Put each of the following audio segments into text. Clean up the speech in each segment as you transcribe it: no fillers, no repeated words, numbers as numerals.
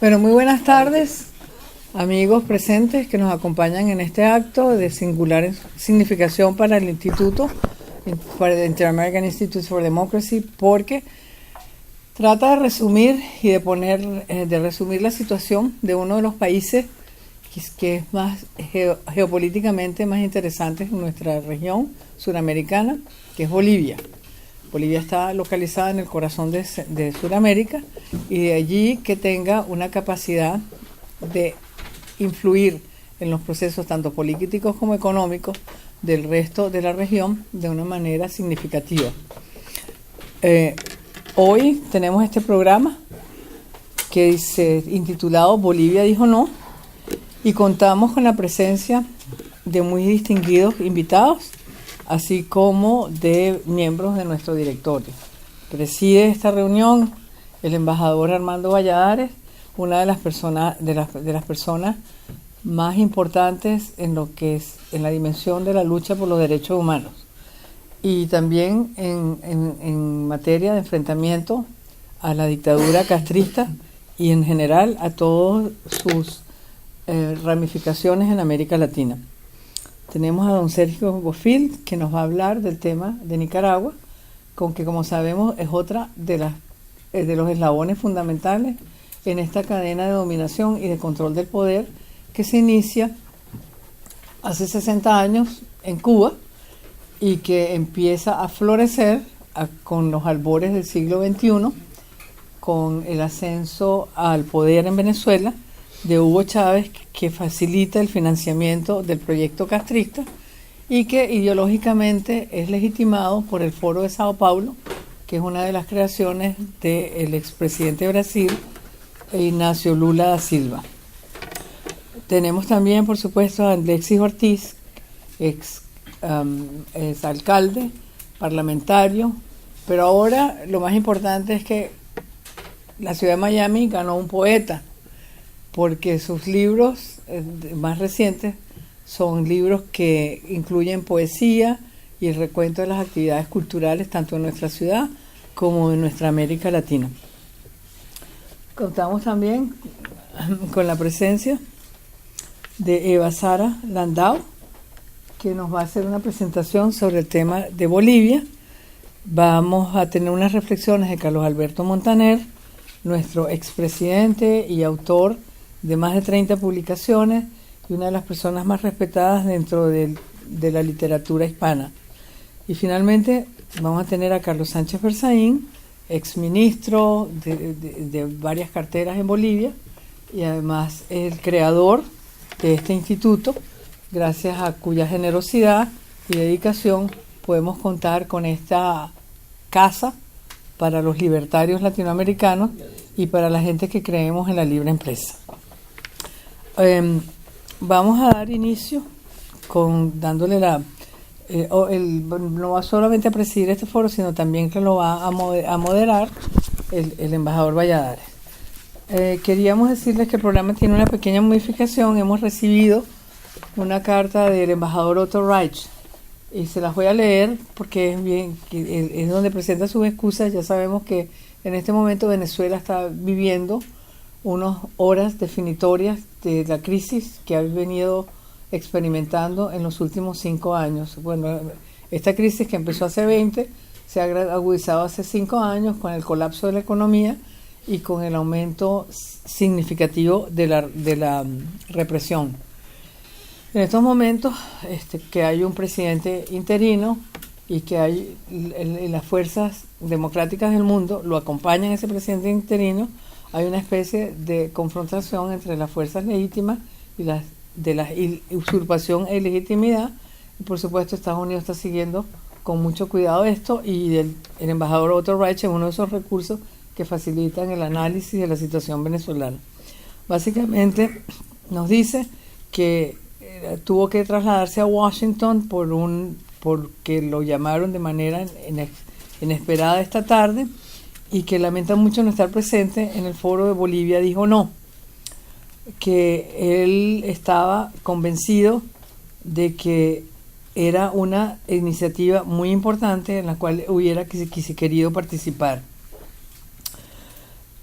Bueno, muy buenas tardes, amigos presentes que nos acompañan en este acto de singular significación para el Instituto, para el Inter-American Institute for Democracy, porque trata de resumir y de resumir la situación de uno de los países que es más geopolíticamente más interesante en nuestra región suramericana, que es Bolivia. Bolivia está localizada en el corazón de Sudamérica, y de allí que tenga una capacidad de influir en los procesos tanto políticos como económicos del resto de la región de una manera significativa. Hoy tenemos este programa que dice, intitulado Bolivia dijo no, y contamos con la presencia de muy distinguidos invitados, así como de miembros de nuestro directorio. Preside esta reunión el embajador Armando Valladares, una de las personas más importantes en lo que es en la dimensión de la lucha por los derechos humanos, y también en materia de enfrentamiento a la dictadura castrista y en general a todas sus ramificaciones en América Latina. Tenemos a don Sergio Bofill, que nos va a hablar del tema de Nicaragua, con que, como sabemos, es otra de los eslabones fundamentales en esta cadena de dominación y de control del poder que se inicia hace 60 años en Cuba y que empieza a florecer con los albores del siglo XXI, con el ascenso al poder en Venezuela de Hugo Chávez, que facilita el financiamiento del proyecto castrista y que ideológicamente es legitimado por el Foro de Sao Paulo, que es una de las creaciones del expresidente de Brasil, Ignacio Lula da Silva. Tenemos también, por supuesto, a Alexis Ortiz, ex alcalde, parlamentario, pero ahora lo más importante es que la ciudad de Miami ganó un poeta, porque sus libros más recientes son libros que incluyen poesía y el recuento de las actividades culturales tanto en nuestra ciudad como en nuestra América Latina. Contamos también con la presencia de Eva Sara Landau, que nos va a hacer una presentación sobre el tema de Bolivia. Vamos a tener unas reflexiones de Carlos Alberto Montaner, nuestro expresidente y autor de más de 30 publicaciones y una de las personas más respetadas dentro de la literatura hispana. Y finalmente vamos a tener a Carlos Sánchez Berzaín, exministro de varias carteras en Bolivia y además el creador de este instituto, gracias a cuya generosidad y dedicación podemos contar con esta casa para los libertarios latinoamericanos y para la gente que creemos en la libre empresa. Vamos a dar inicio dándole no va solamente a presidir este foro, sino también que lo va a moderar el embajador Valladares. Queríamos decirles que el programa tiene una pequeña modificación. Hemos recibido una carta del embajador Otto Reich y se las voy a leer porque es donde presenta sus excusas. Ya sabemos que en este momento Venezuela está viviendo unas horas definitorias de la crisis que ha venido experimentando en los últimos 5 años. Bueno, esta crisis que empezó hace 20 se ha agudizado hace 5 años con el colapso de la economía y con el aumento significativo de la represión. En estos momentos que hay un presidente interino y que hay las fuerzas democráticas del mundo lo acompañan, ese presidente interino, hay una especie de confrontación entre las fuerzas legítimas y de la usurpación e ilegitimidad. Y por supuesto Estados Unidos está siguiendo con mucho cuidado esto, y el embajador Otto Reich es uno de esos recursos que facilitan el análisis de la situación venezolana. Básicamente nos dice que tuvo que trasladarse a Washington porque lo llamaron de manera inesperada esta tarde, y que lamenta mucho no estar presente en el foro de Bolivia dijo no, que él estaba convencido de que era una iniciativa muy importante en la cual hubiera querido participar.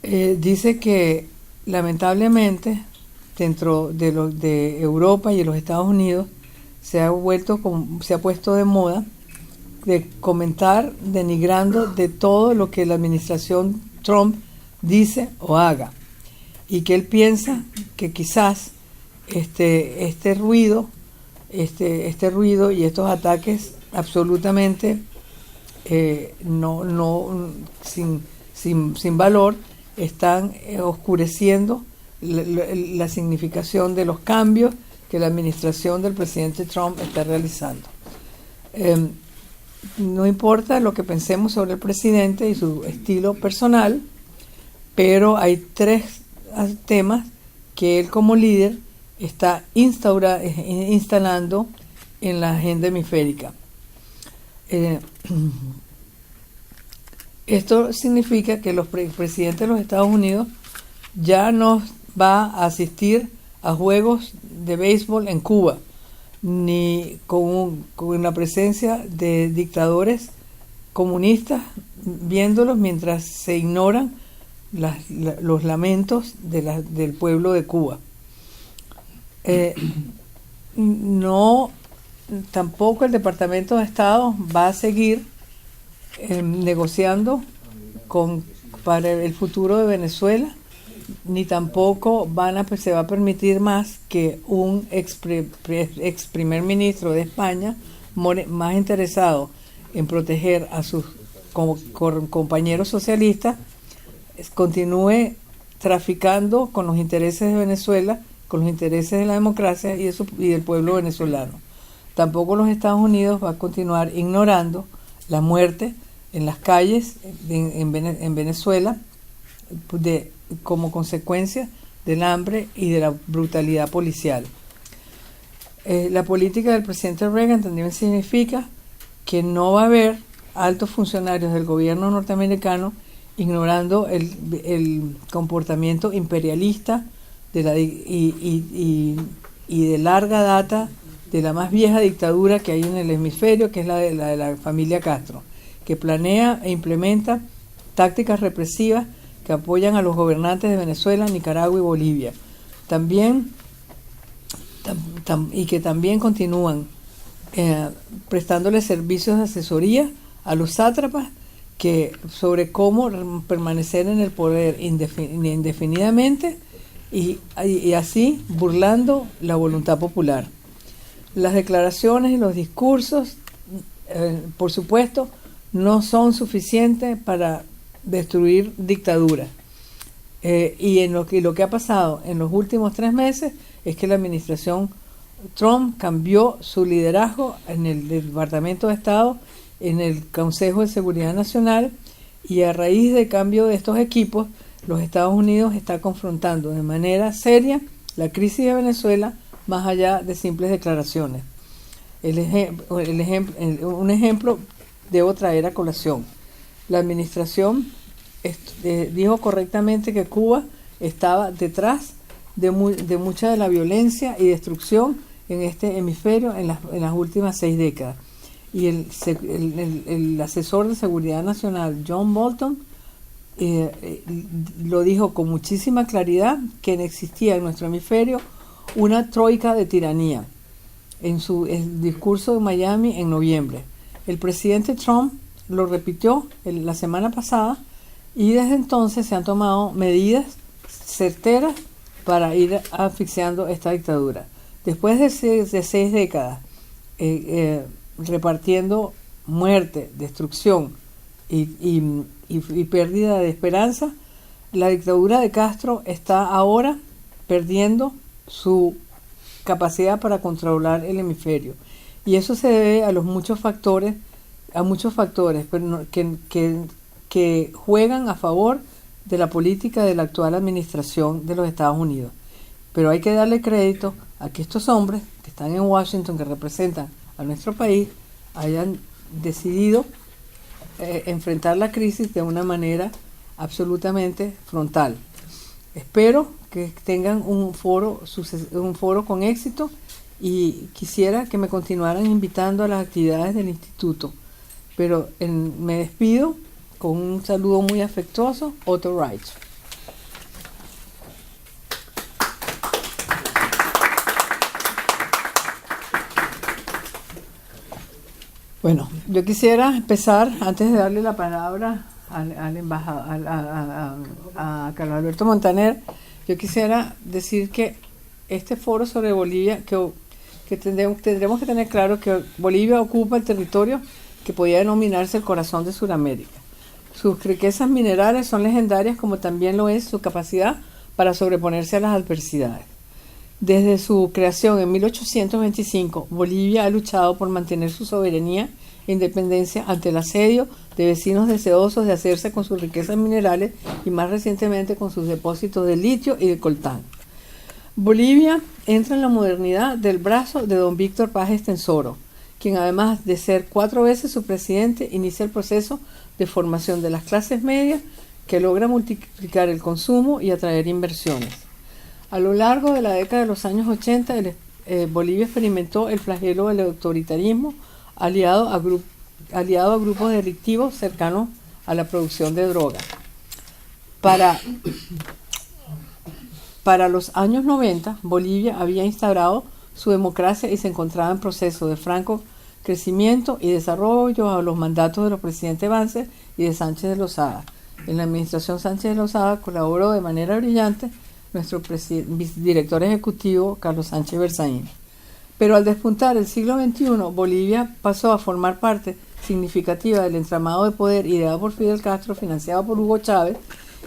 Dice que lamentablemente, dentro de Europa y de los Estados Unidos, se ha puesto de moda de comentar denigrando de todo lo que la administración Trump dice o haga, y que él piensa que quizás este ruido y estos ataques absolutamente sin valor están oscureciendo la significación de los cambios que la administración del presidente Trump está realizando. No importa lo que pensemos sobre el presidente y su estilo personal, pero hay tres temas que él como líder está instalando en la agenda hemisférica. Esto significa que el presidente de los Estados Unidos ya no va a asistir a juegos de béisbol en Cuba, ni con la presencia de dictadores comunistas viéndolos mientras se ignoran los lamentos del pueblo de Cuba. Tampoco el Departamento de Estado va a seguir negociando para el futuro de Venezuela, ni tampoco se va a permitir más que un ex primer ministro de España, más interesado en proteger a sus compañeros socialistas, continúe traficando con los intereses de Venezuela, con los intereses de la democracia y del pueblo venezolano. Tampoco los Estados Unidos va a continuar ignorando la muerte en las calles en Venezuela como consecuencia del hambre y de la brutalidad policial. La política del presidente Reagan también significa que no va a haber altos funcionarios del gobierno norteamericano ignorando el comportamiento imperialista y de larga data de la más vieja dictadura que hay en el hemisferio, que es la de la familia Castro, que planea e implementa tácticas represivas que apoyan a los gobernantes de Venezuela, Nicaragua y Bolivia. Y que también continúan prestándole servicios de asesoría a los sátrapas sobre cómo permanecer en el poder indefinidamente y así burlando la voluntad popular. Las declaraciones y los discursos, por supuesto, no son suficientes para destruir dictaduras. Y lo que ha pasado en los últimos 3 meses es que la administración Trump cambió su liderazgo en el Departamento de Estado, en el Consejo de Seguridad Nacional, y a raíz del cambio de estos equipos, los Estados Unidos está confrontando de manera seria la crisis de Venezuela, más allá de simples declaraciones. Un ejemplo debo traer a colación. La administración dijo correctamente que Cuba estaba detrás de mucha de la violencia y destrucción en este hemisferio en las últimas 6 décadas. Y el asesor de Seguridad Nacional, John Bolton, lo dijo con muchísima claridad, que existía en nuestro hemisferio una troika de tiranía, en su discurso de Miami en noviembre. El presidente Trump lo repitió la semana pasada, y desde entonces se han tomado medidas certeras para ir asfixiando esta dictadura. Después de 6 décadas repartiendo muerte, destrucción y pérdida de esperanza, la dictadura de Castro está ahora perdiendo su capacidad para controlar el hemisferio. Y eso se debe a muchos factores pero que juegan a favor de la política de la actual administración de los Estados Unidos. Pero hay que darle crédito a que estos hombres que están en Washington, que representan a nuestro país, hayan decidido enfrentar la crisis de una manera absolutamente frontal. Espero que tengan un foro con éxito, y quisiera que me continuaran invitando a las actividades del instituto. Pero me despido con un saludo muy afectuoso, Otto Reich. Bueno, yo quisiera empezar, antes de darle la palabra al embajador, a Carlos Alberto Montaner, yo quisiera decir que este foro sobre Bolivia, que tendremos que tener claro que Bolivia ocupa el territorio que podía denominarse el corazón de Sudamérica. Sus riquezas minerales son legendarias, como también lo es su capacidad para sobreponerse a las adversidades. Desde su creación en 1825, Bolivia ha luchado por mantener su soberanía e independencia ante el asedio de vecinos deseosos de hacerse con sus riquezas minerales y más recientemente con sus depósitos de litio y de coltán. Bolivia entra en la modernidad del brazo de don Víctor Paz Estenssoro, quien además de ser 4 veces su presidente, inicia el proceso de formación de las clases medias que logra multiplicar el consumo y atraer inversiones. A lo largo de la década de los años 80, Bolivia experimentó el flagelo del autoritarismo aliado a grupos delictivos cercanos a la producción de drogas. Para los años 90, Bolivia había instaurado su democracia y se encontraba en proceso de franco crecimiento y desarrollo a los mandatos de los presidentes Banzer y de Sánchez de Lozada. En la administración Sánchez de Lozada colaboró de manera brillante nuestro director ejecutivo Carlos Sánchez Berzaín. Pero al despuntar el siglo XXI, Bolivia pasó a formar parte significativa del entramado de poder ideado por Fidel Castro, financiado por Hugo Chávez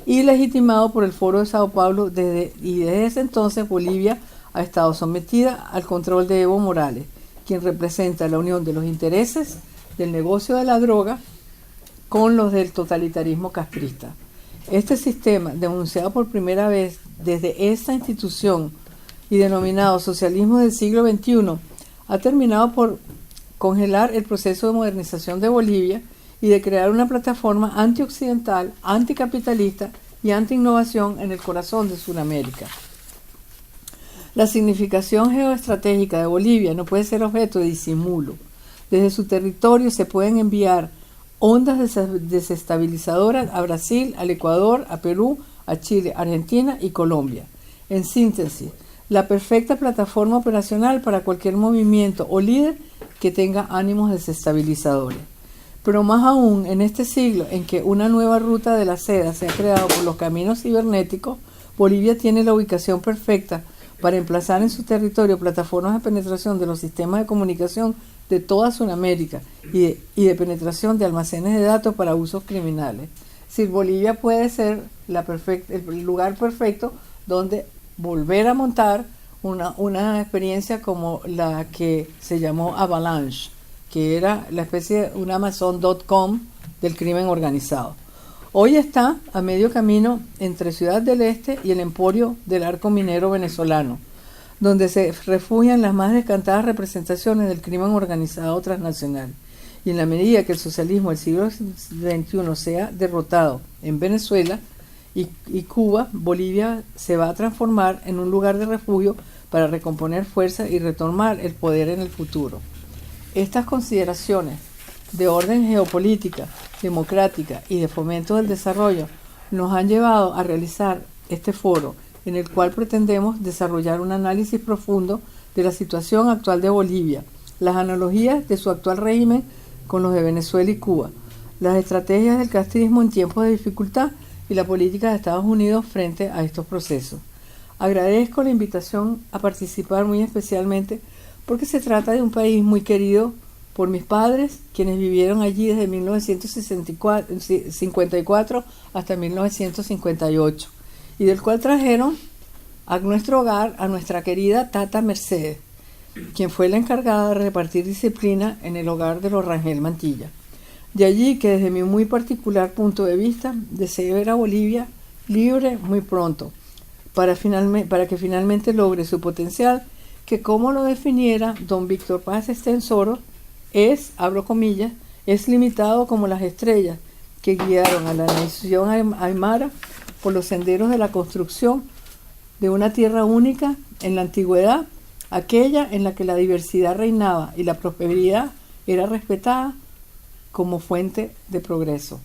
y legitimado por el Foro de Sao Paulo, desde ese entonces Bolivia ha estado sometida al control de Evo Morales, quien representa la unión de los intereses del negocio de la droga con los del totalitarismo castrista. Este sistema, denunciado por primera vez desde esta institución y denominado socialismo del siglo XXI, ha terminado por congelar el proceso de modernización de Bolivia y de crear una plataforma antioccidental, anticapitalista y anti-innovación en el corazón de Sudamérica. La significación geoestratégica de Bolivia no puede ser objeto de disimulo. Desde su territorio se pueden enviar ondas desestabilizadoras a Brasil, al Ecuador, a Perú, a Chile, Argentina y Colombia. En síntesis, la perfecta plataforma operacional para cualquier movimiento o líder que tenga ánimos desestabilizadores. Pero más aún, en este siglo en que una nueva ruta de la seda se ha creado por los caminos cibernéticos, Bolivia tiene la ubicación perfecta para emplazar en su territorio plataformas de penetración de los sistemas de comunicación de toda Sudamérica y de penetración de almacenes de datos para usos criminales. Es decir, Bolivia puede ser el lugar perfecto donde volver a montar una experiencia como la que se llamó Avalanche, que era la especie de un Amazon.com del crimen organizado. Hoy está a medio camino entre Ciudad del Este y el emporio del arco minero venezolano, donde se refugian las más descantadas representaciones del crimen organizado transnacional. Y en la medida que el socialismo del siglo XXI sea derrotado en Venezuela y Cuba, Bolivia se va a transformar en un lugar de refugio para recomponer fuerza y retomar el poder en el futuro. Estas consideraciones de orden geopolítica, democrática y de fomento del desarrollo nos han llevado a realizar este foro, en el cual pretendemos desarrollar un análisis profundo de la situación actual de Bolivia, las analogías de su actual régimen con los de Venezuela y Cuba, las estrategias del castrismo en tiempos de dificultad y la política de Estados Unidos frente a estos procesos. Agradezco la invitación a participar muy especialmente porque se trata de un país muy querido por mis padres, quienes vivieron allí desde 1954 hasta 1958, y del cual trajeron a nuestro hogar a nuestra querida Tata Mercedes, quien fue la encargada de repartir disciplina en el hogar de los Rangel Mantilla. De allí que desde mi muy particular punto de vista deseo ver a Bolivia libre muy pronto, para que finalmente logre su potencial, que como lo definiera don Víctor Paz Estenssoro, abro comillas, es limitado como las estrellas que guiaron a la nación aymara por los senderos de la construcción de una tierra única en la antigüedad, aquella en la que la diversidad reinaba y la prosperidad era respetada como fuente de progreso.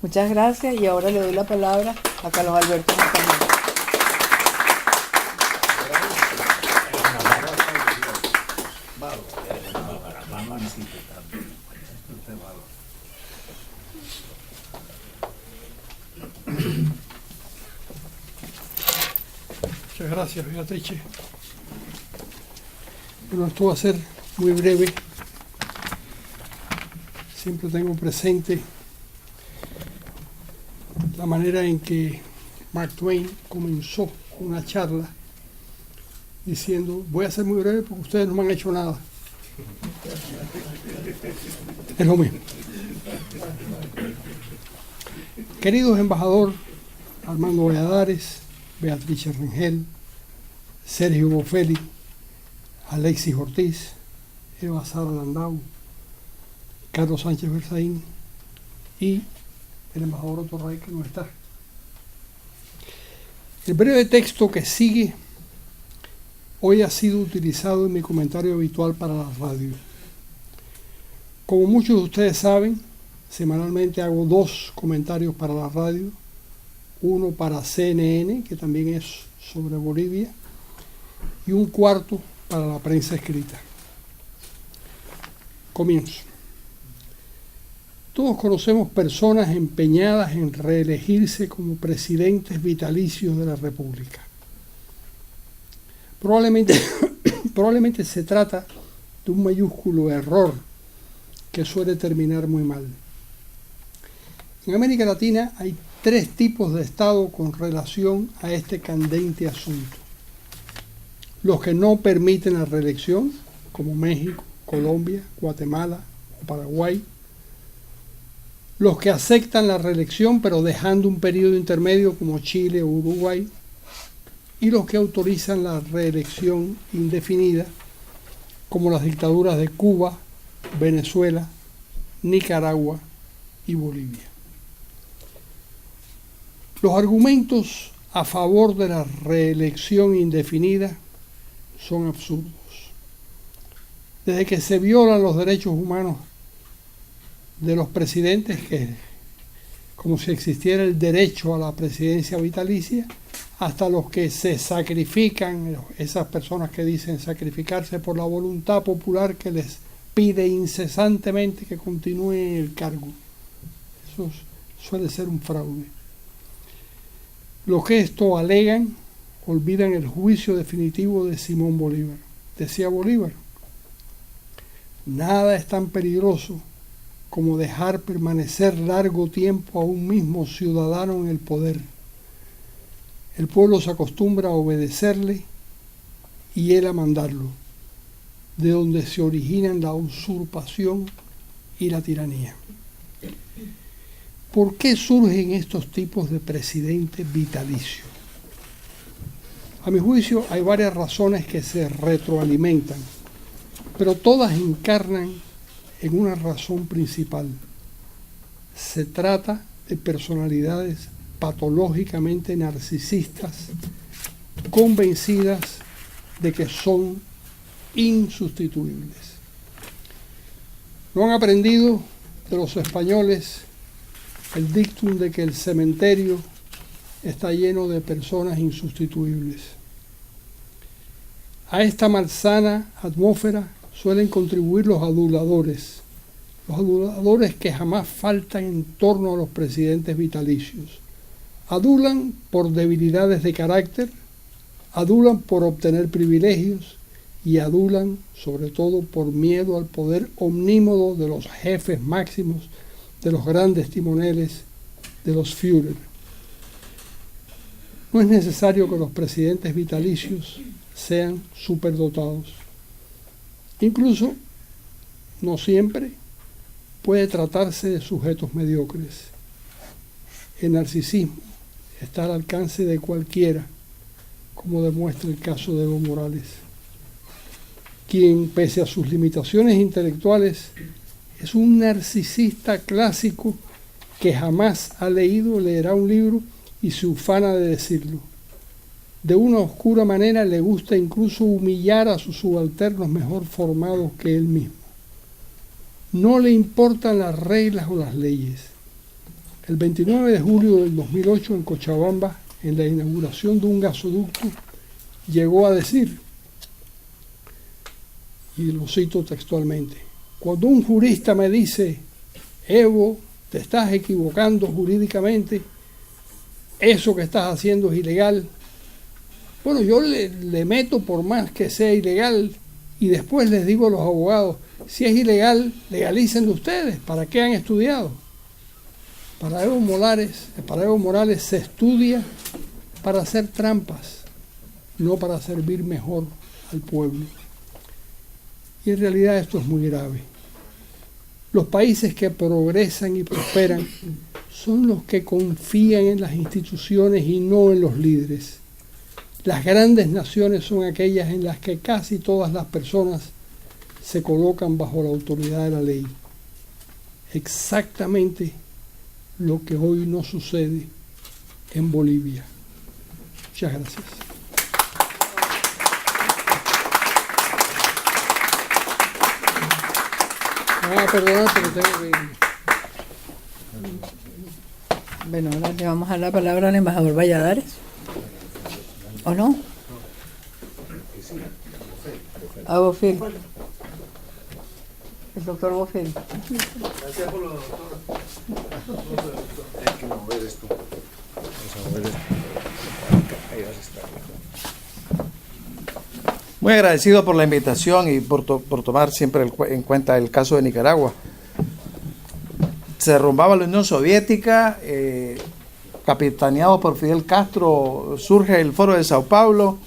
Muchas gracias y ahora le doy la palabra a Carlos Alberto Montaner. Muchas gracias, Beatrice. Bueno, esto va a ser muy breve. Siempre tengo presente la manera en que Mark Twain comenzó una charla diciendo: voy a ser muy breve porque ustedes no me han hecho nada. Es lo mismo. Queridos embajador Armando Valladares, Beatrice Rengel, Sergio Bofelli, Alexis Ortiz, Eva Sara Landau, Carlos Sánchez Berzaín y el embajador Otorray, que no está. El breve texto que sigue hoy ha sido utilizado en mi comentario habitual para la radio. Como muchos de ustedes saben, semanalmente hago 2 comentarios para la radio, uno para CNN, que también es sobre Bolivia, y un cuarto para la prensa escrita. Comienzo. Todos conocemos personas empeñadas en reelegirse como presidentes vitalicios de la República. Probablemente se trata de un mayúsculo error que suele terminar muy mal. En América Latina hay 3 tipos de Estado con relación a este candente asunto. Los que no permiten la reelección, como México, Colombia, Guatemala o Paraguay. Los que aceptan la reelección pero dejando un periodo intermedio, como Chile o Uruguay. Y los que autorizan la reelección indefinida, como las dictaduras de Cuba, Venezuela, Nicaragua y Bolivia. Los argumentos a favor de la reelección indefinida son absurdos. Desde que se violan los derechos humanos de los presidentes, que como si existiera el derecho a la presidencia vitalicia, hasta los que se sacrifican, esas personas que dicen sacrificarse por la voluntad popular que les pide incesantemente que continúen en el cargo. Eso suele ser un fraude. Los que esto alegan olvidan el juicio definitivo de Simón Bolívar. Decía Bolívar: nada es tan peligroso como dejar permanecer largo tiempo a un mismo ciudadano en el poder. El pueblo se acostumbra a obedecerle y él a mandarlo, de donde se originan la usurpación y la tiranía. ¿Por qué surgen estos tipos de presidentes vitalicios? A mi juicio hay varias razones que se retroalimentan, pero todas encarnan en una razón principal. Se trata de personalidades patológicamente narcisistas, convencidas de que son insustituibles. No han aprendido de los españoles el dictum de que el cementerio está lleno de personas insustituibles. A esta malsana atmósfera suelen contribuir los aduladores que jamás faltan en torno a los presidentes vitalicios. Adulan por debilidades de carácter, adulan por obtener privilegios y adulan sobre todo por miedo al poder omnímodo de los jefes máximos, de los grandes timoneles, de los Führer. No es necesario que los presidentes vitalicios sean superdotados. Incluso, no siempre, puede tratarse de sujetos mediocres. El narcisismo está al alcance de cualquiera, como demuestra el caso de Evo Morales, quien, pese a sus limitaciones intelectuales, es un narcisista clásico que jamás ha leído o leerá un libro y se ufana de decirlo. De una oscura manera le gusta incluso humillar a sus subalternos mejor formados que él mismo. No le importan las reglas o las leyes. El 29 de julio del 2008 en Cochabamba, en la inauguración de un gasoducto, llegó a decir, y lo cito textualmente: cuando un jurista me dice, Evo, te estás equivocando jurídicamente, eso que estás haciendo es ilegal, Bueno, yo le meto por más que sea ilegal y después les digo a los abogados, si es ilegal, legalícenlo ustedes. ¿Para qué han estudiado? Para Evo Morales se estudia para hacer trampas, no para servir mejor al pueblo. Y en realidad esto es muy grave. Los países que progresan y prosperan son los que confían en las instituciones y no en los líderes. Las grandes naciones son aquellas en las que casi todas las personas se colocan bajo la autoridad de la ley. Exactamente lo que hoy no sucede en Bolivia. Muchas gracias. Me van a perdonar, pero tengo que irme. Bueno, ahora le vamos a dar la palabra al embajador Valladares. ¿O no? A Bofil. El doctor Bofil. Gracias por lo doctor. Hay que mover esto. Vamos a mover esto. Ahí vas a estar. Muy agradecido por la invitación y por tomar siempre en cuenta el caso de Nicaragua. Se derrumbaba la Unión Soviética, capitaneado por Fidel Castro, surge el Foro de Sao Paulo.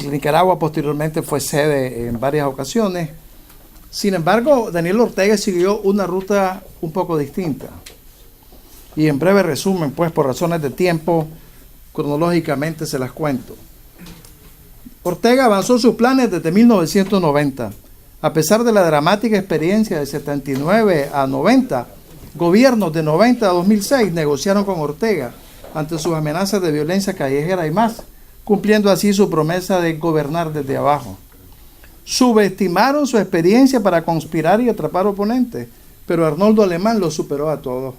Nicaragua posteriormente fue sede en varias ocasiones. Sin embargo, Daniel Ortega siguió una ruta un poco distinta. Y en breve resumen, pues por razones de tiempo, cronológicamente se las cuento. Ortega avanzó sus planes desde 1990. A pesar de la dramática experiencia de 79 a 90, gobiernos de 90 a 2006 negociaron con Ortega ante sus amenazas de violencia callejera y más, cumpliendo así su promesa de gobernar desde abajo. Subestimaron su experiencia para conspirar y atrapar oponentes, pero Arnoldo Alemán lo superó a todos.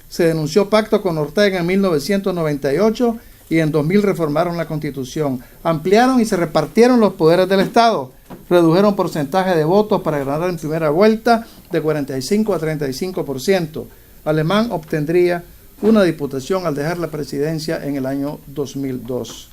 Se denunció pacto con Ortega en 1998 y en 2000 reformaron la Constitución, ampliaron y se repartieron los poderes del Estado, redujeron porcentaje de votos para ganar en primera vuelta de 45 a 35%. Alemán obtendría una diputación al dejar la presidencia en el año 2002.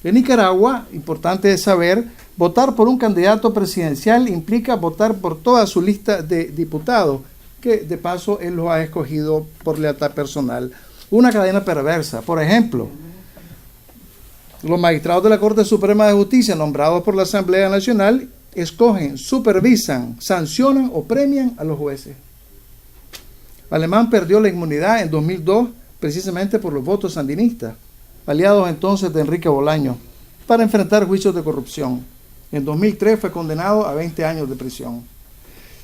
En Nicaragua, importante es saber, votar por un candidato presidencial implica votar por toda su lista de diputados, que de paso él lo ha escogido por lealtad personal. Una cadena perversa. Por ejemplo, los magistrados de la Corte Suprema de Justicia, nombrados por la Asamblea Nacional, escogen, supervisan, sancionan o premian a los jueces. Alemán perdió la inmunidad en 2002 precisamente por los votos sandinistas, aliados entonces de Enrique Bolaños, para enfrentar juicios de corrupción. En 2003 fue condenado a 20 años de prisión.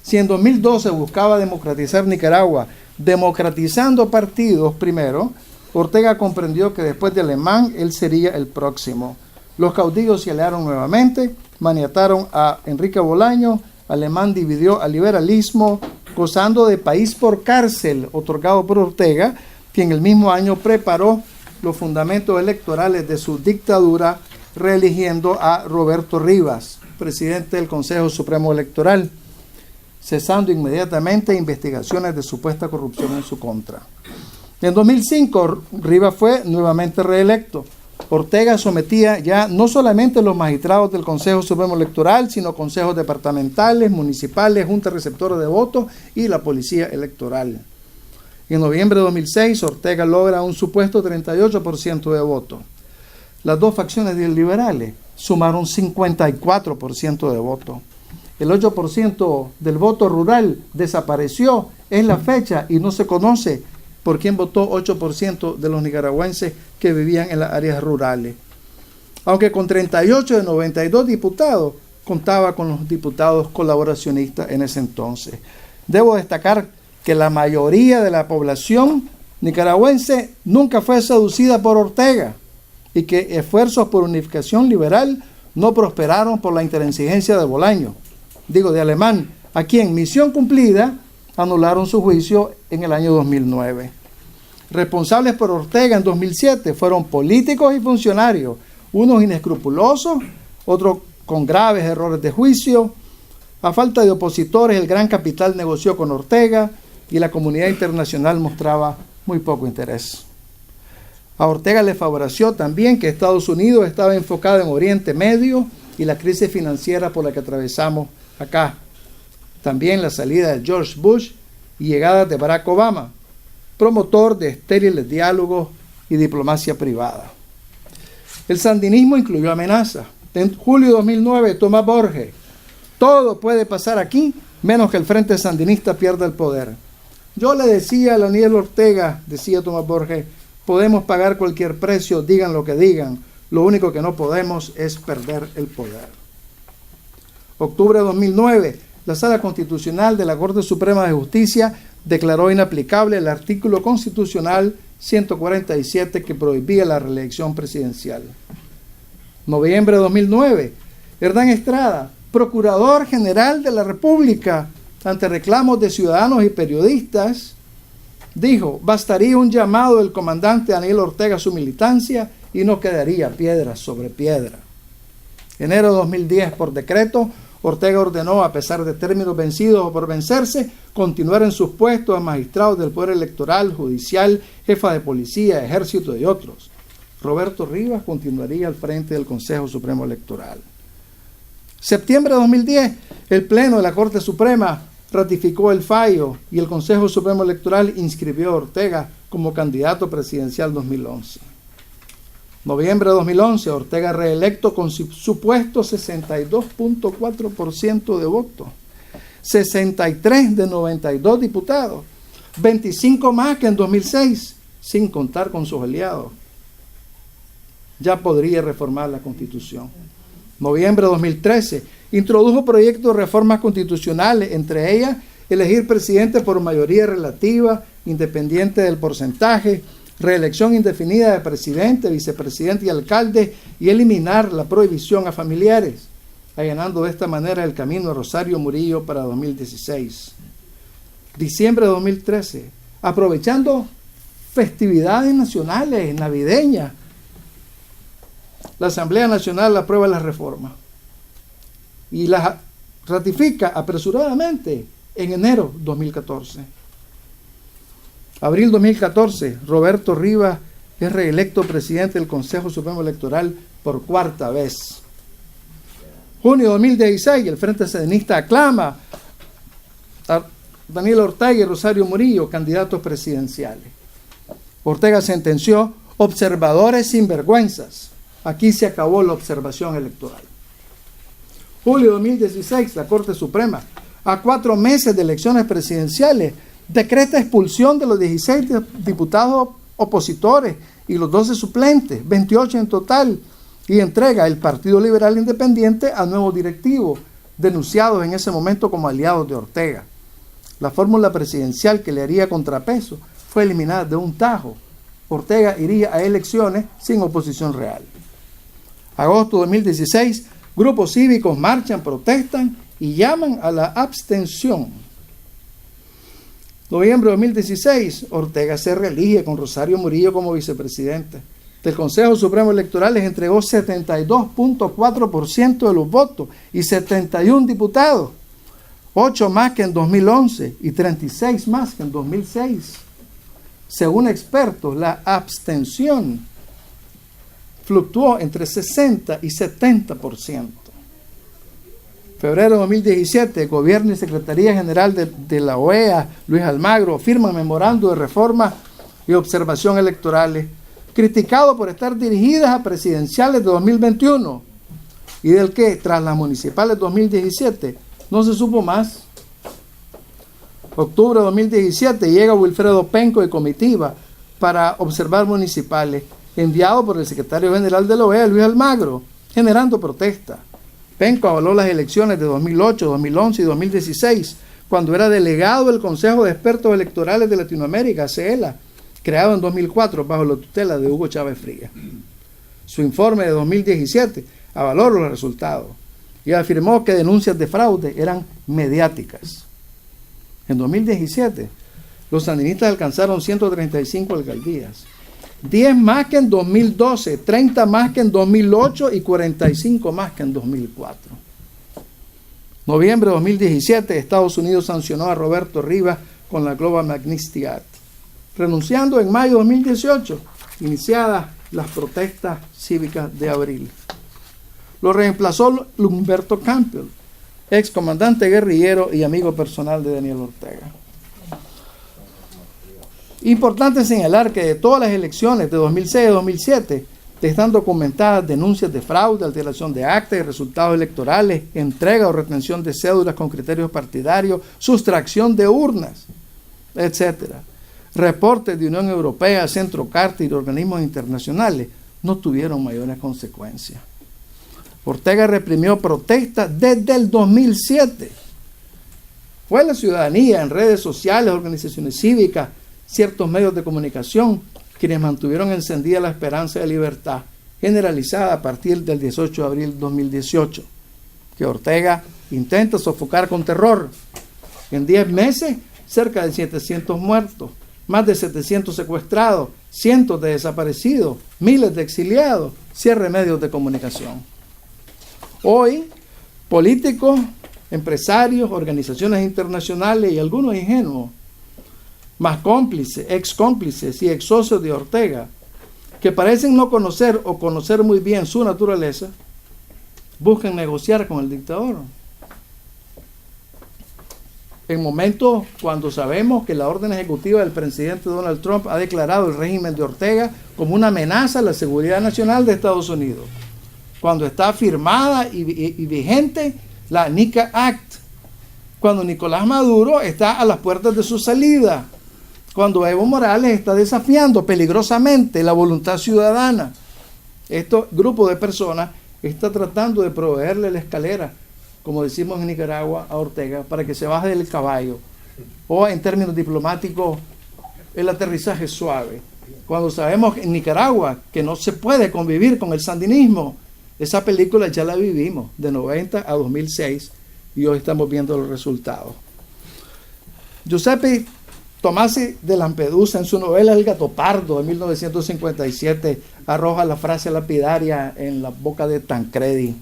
Si en 2012 buscaba democratizar Nicaragua, democratizando partidos primero, Ortega comprendió que después de Alemán, él sería el próximo. Los caudillos se aliaron nuevamente, maniataron a Enrique Bolaños, Alemán dividió al liberalismo, gozando de país por cárcel, otorgado por Ortega, quien el mismo año preparó los fundamentos electorales de su dictadura, reeligiendo a Roberto Rivas, presidente del Consejo Supremo Electoral, cesando inmediatamente investigaciones de supuesta corrupción en su contra. En 2005, Rivas fue nuevamente reelecto. Ortega sometía ya no solamente los magistrados del Consejo Supremo Electoral, sino consejos departamentales, municipales, juntas receptoras de votos y la policía electoral. En noviembre de 2006, Ortega logra un supuesto 38% de votos. Las dos facciones liberales sumaron 54% de votos. El 8% del voto rural desapareció, es la fecha y no se conoce por quién votó 8% de los nicaragüenses que vivían en las áreas rurales. Aunque con 38 de 92 diputados, contaba con los diputados colaboracionistas en ese entonces. Debo destacar que la mayoría de la población nicaragüense nunca fue seducida por Ortega y que esfuerzos por unificación liberal no prosperaron por la intransigencia de Bolaños, de Alemán, a quien, misión cumplida, anularon su juicio en el año 2009. Responsables por Ortega en 2007 fueron políticos y funcionarios, unos inescrupulosos, otros con graves errores de juicio. A falta de opositores, el gran capital negoció con Ortega y la comunidad internacional mostraba muy poco interés. A Ortega le favoreció también que Estados Unidos estaba enfocado en Oriente Medio y la crisis financiera por la que atravesamos acá. También la salida de George Bush y llegada de Barack Obama, promotor de estériles diálogos y diplomacia privada. El sandinismo incluyó amenazas. En julio de 2009, Tomás Borges: todo puede pasar aquí, menos que el Frente Sandinista pierda el poder. Yo le decía a Daniel Ortega, decía Tomás Borges, podemos pagar cualquier precio, digan lo que digan, lo único que no podemos es perder el poder. Octubre de 2009, la Sala Constitucional de la Corte Suprema de Justicia declaró inaplicable el artículo constitucional 147 que prohibía la reelección presidencial. Noviembre de 2009, Hernán Estrada, Procurador General de la República, ante reclamos de ciudadanos y periodistas, dijo: bastaría un llamado del comandante Daniel Ortega a su militancia y no quedaría piedra sobre piedra. Enero de 2010, por decreto, Ortega ordenó, a pesar de términos vencidos o por vencerse, continuar en sus puestos a magistrados del Poder Electoral, Judicial, jefa de Policía, Ejército y otros. Roberto Rivas continuaría al frente del Consejo Supremo Electoral. Septiembre de 2010, el Pleno de la Corte Suprema ratificó el fallo y el Consejo Supremo Electoral inscribió a Ortega como candidato presidencial 2011. Noviembre de 2011, Ortega reelecto con supuesto 62.4% de votos, 63 de 92 diputados, 25 más que en 2006, sin contar con sus aliados. Ya podría reformar la Constitución. Noviembre de 2013, introdujo proyectos de reformas constitucionales, entre ellas elegir presidente por mayoría relativa, independiente del porcentaje, reelección indefinida de presidente, vicepresidente y alcalde, y eliminar la prohibición a familiares, allanando de esta manera el camino a Rosario Murillo para 2016. Diciembre de 2013, aprovechando festividades nacionales, navideñas, la Asamblea Nacional aprueba las reformas y las ratifica apresuradamente en enero de 2014. Abril 2014, Roberto Rivas es reelecto presidente del Consejo Supremo Electoral por cuarta vez. Junio de 2016, el Frente Sandinista aclama a Daniel Ortega y Rosario Murillo candidatos presidenciales. Ortega sentenció: observadores sinvergüenzas. Aquí se acabó la observación electoral. Julio de 2016, la Corte Suprema, a 4 meses de elecciones presidenciales, decreta expulsión de los 16 diputados opositores y los 12 suplentes, 28 en total, y entrega el Partido Liberal Independiente a nuevos directivos, denunciados en ese momento como aliados de Ortega. La fórmula presidencial que le haría contrapeso fue eliminada de un tajo. Ortega iría a elecciones sin oposición real. Agosto de 2016, grupos cívicos marchan, protestan y llaman a la abstención. Noviembre de 2016, Ortega se reelige con Rosario Murillo como vicepresidente. Del Consejo Supremo Electoral les entregó 72.4% de los votos y 71 diputados, 8 más que en 2011 y 36 más que en 2006. Según expertos, la abstención fluctuó entre 60 y 70%. Febrero de 2017, el Gobierno y Secretaría General de la OEA, Luis Almagro, firman memorando de reforma y observación electorales, criticado por estar dirigidas a presidenciales de 2021 y del que, tras las municipales 2017, no se supo más. Octubre de 2017, llega Wilfredo Penco de comitiva para observar municipales, enviado por el secretario general de la OEA, Luis Almagro, generando protesta. Penco avaló las elecciones de 2008, 2011 y 2016, cuando era delegado del Consejo de Expertos Electorales de Latinoamérica, CELA, creado en 2004 bajo la tutela de Hugo Chávez Frías. Su informe de 2017 avaló los resultados y afirmó que denuncias de fraude eran mediáticas. En 2017, los sandinistas alcanzaron 135 alcaldías, 10 más que en 2012, 30 más que en 2008 y 45 más que en 2004. Noviembre de 2017, Estados Unidos sancionó a Roberto Rivas con la Global Magnitsky Act. Renunciando en mayo de 2018, iniciadas las protestas cívicas de abril. Lo reemplazó Humberto Campbell, ex comandante guerrillero y amigo personal de Daniel Ortega. Importante señalar que de todas las elecciones de 2006 y 2007 están documentadas denuncias de fraude, alteración de actas y resultados electorales, entrega o retención de cédulas con criterios partidarios, sustracción de urnas, etc. Reportes de Unión Europea, Centro Carter y organismos internacionales no tuvieron mayores consecuencias. Ortega reprimió protestas desde el 2007. Fue la ciudadanía en redes sociales, organizaciones cívicas, ciertos medios de comunicación quienes mantuvieron encendida la esperanza de libertad generalizada a partir del 18 de abril de 2018, que Ortega intenta sofocar con terror. En 10 meses, cerca de 700 muertos, más de 700 secuestrados, cientos de desaparecidos, miles de exiliados, cierre de medios de comunicación. Hoy, políticos, empresarios, organizaciones internacionales y algunos ingenuos, más cómplices, ex cómplices y ex socios de Ortega, que parecen no conocer o conocer muy bien su naturaleza, buscan negociar con el dictador. En momentos cuando sabemos que la orden ejecutiva del presidente Donald Trump ha declarado el régimen de Ortega como una amenaza a la seguridad nacional de Estados Unidos, cuando está firmada y vigente la NICA Act, cuando Nicolás Maduro está a las puertas de su salida, cuando Evo Morales está desafiando peligrosamente la voluntad ciudadana. Este grupo de personas está tratando de proveerle la escalera, como decimos en Nicaragua, a Ortega, para que se baje del caballo, o en términos diplomáticos, el aterrizaje suave. Cuando sabemos en Nicaragua que no se puede convivir con el sandinismo, esa película ya la vivimos de 90 a 2006 y hoy estamos viendo los resultados. Giuseppe Tomasi de Lampedusa, en su novela El gato pardo de 1957, arroja la frase lapidaria en la boca de Tancredi: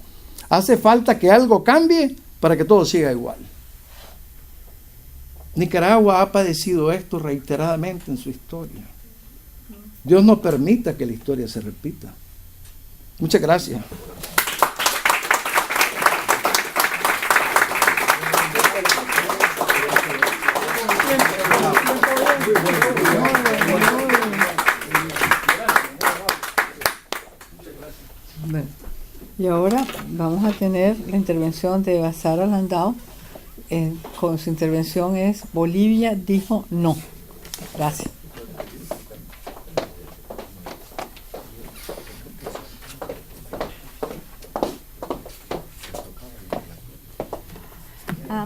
hace falta que algo cambie para que todo siga igual. Nicaragua ha padecido esto reiteradamente en su historia. Dios no permita que la historia se repita. Muchas gracias. Y ahora vamos a tener la intervención de Basara Landau. Con su intervención es Bolivia dijo no. Gracias.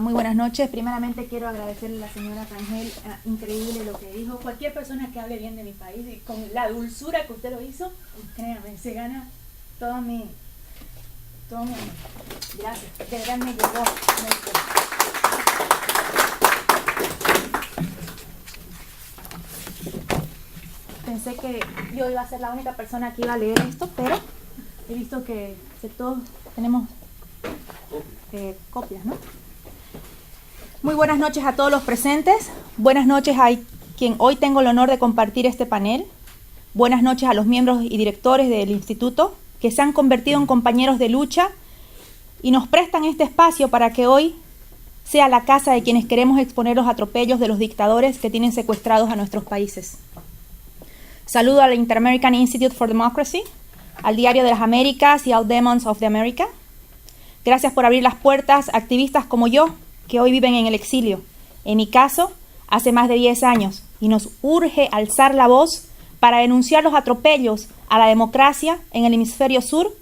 Muy buenas noches. Primeramente quiero agradecerle a la señora Rangel, increíble lo que dijo. Cualquier persona que hable bien de mi país y con la dulzura que usted lo hizo, créame, se gana todo mi amor. Gracias. De verdad me llegó. Pensé que yo iba a ser la única persona que iba a leer esto, pero he visto que todos tenemos copias, ¿no? Muy buenas noches a todos los presentes. Buenas noches a quien hoy tengo el honor de compartir este panel. Buenas noches a los miembros y directores del instituto que se han convertido en compañeros de lucha y nos prestan este espacio para que hoy sea la casa de quienes queremos exponer los atropellos de los dictadores que tienen secuestrados a nuestros países. Saludo al Inter-American Institute for Democracy, al Diario de las Américas y al Demons of the America. Gracias por abrir las puertas a activistas como yo, que hoy viven en el exilio. En mi caso, hace más de 10 años, y nos urge alzar la voz para denunciar los atropellos a la democracia en el hemisferio sur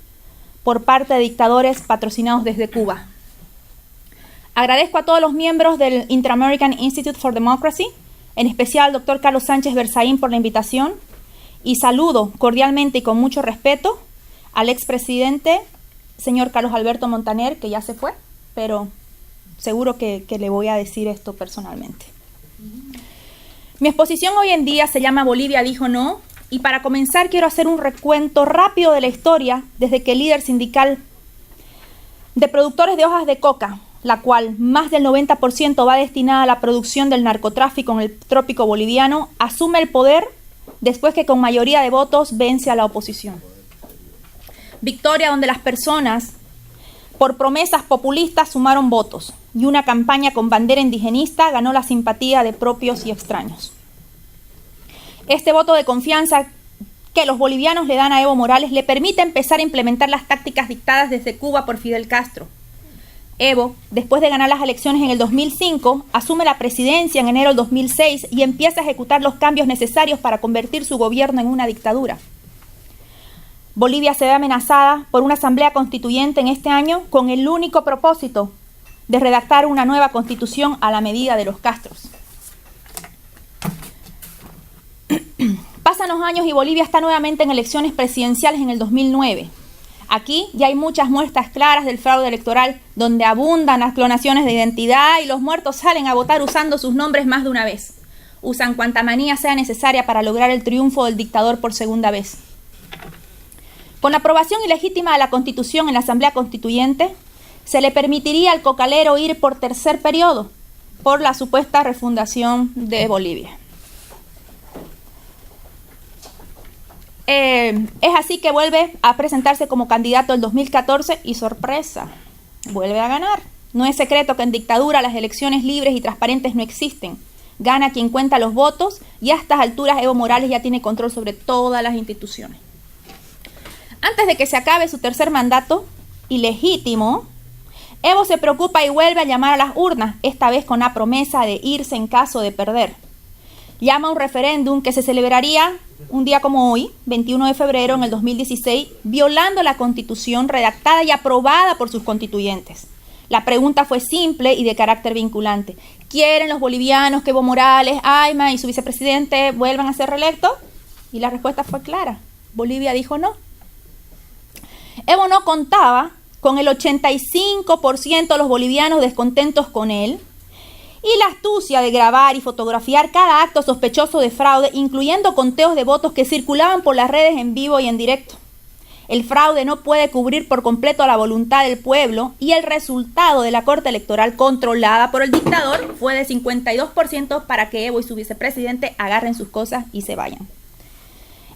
por parte de dictadores patrocinados desde Cuba. Agradezco a todos los miembros del Inter-American Institute for Democracy, en especial al doctor Carlos Sánchez Berzaín por la invitación, y saludo cordialmente y con mucho respeto al expresidente, señor Carlos Alberto Montaner, que ya se fue, pero seguro que le voy a decir esto personalmente. Mi exposición hoy en día se llama Bolivia dijo no, y para comenzar quiero hacer un recuento rápido de la historia desde que el líder sindical de productores de hojas de coca, la cual más del 90% va destinada a la producción del narcotráfico en el trópico boliviano, asume el poder después que con mayoría de votos vence a la oposición. Victoria donde las personas, por promesas populistas, sumaron votos y una campaña con bandera indigenista ganó la simpatía de propios y extraños. Este voto de confianza que los bolivianos le dan a Evo Morales le permite empezar a implementar las tácticas dictadas desde Cuba por Fidel Castro. Evo, después de ganar las elecciones en el 2005, asume la presidencia en enero del 2006 y empieza a ejecutar los cambios necesarios para convertir su gobierno en una dictadura. Bolivia se ve amenazada por una asamblea constituyente en este año con el único propósito de redactar una nueva constitución a la medida de los Castros. Pasan los años y Bolivia está nuevamente en elecciones presidenciales en el 2009. Aquí ya hay muchas muestras claras del fraude electoral, donde abundan las clonaciones de identidad y los muertos salen a votar usando sus nombres más de una vez. Usan cuanta manía sea necesaria para lograr el triunfo del dictador por segunda vez. Con la aprobación ilegítima de la Constitución en la Asamblea Constituyente, se le permitiría al cocalero ir por tercer periodo por la supuesta refundación de Bolivia. Es así que vuelve a presentarse como candidato el 2014 y sorpresa, vuelve a ganar. No es secreto que en dictadura las elecciones libres y transparentes no existen. Gana quien cuenta los votos y a estas alturas Evo Morales ya tiene control sobre todas las instituciones. Antes de que se acabe su tercer mandato, ilegítimo, Evo se preocupa y vuelve a llamar a las urnas, esta vez con la promesa de irse en caso de perder. Llama a un referéndum que se celebraría un día como hoy, 21 de febrero en el 2016, violando la Constitución redactada y aprobada por sus constituyentes. La pregunta fue simple y de carácter vinculante. ¿Quieren los bolivianos que Evo Morales, Ayma y su vicepresidente vuelvan a ser reelectos? Y la respuesta fue clara. Bolivia dijo no. Evo no contaba con el 85% de los bolivianos descontentos con él, y la astucia de grabar y fotografiar cada acto sospechoso de fraude, incluyendo conteos de votos que circulaban por las redes en vivo y en directo. El fraude no puede cubrir por completo la voluntad del pueblo y el resultado de la Corte Electoral controlada por el dictador fue de 52% para que Evo y su vicepresidente agarren sus cosas y se vayan.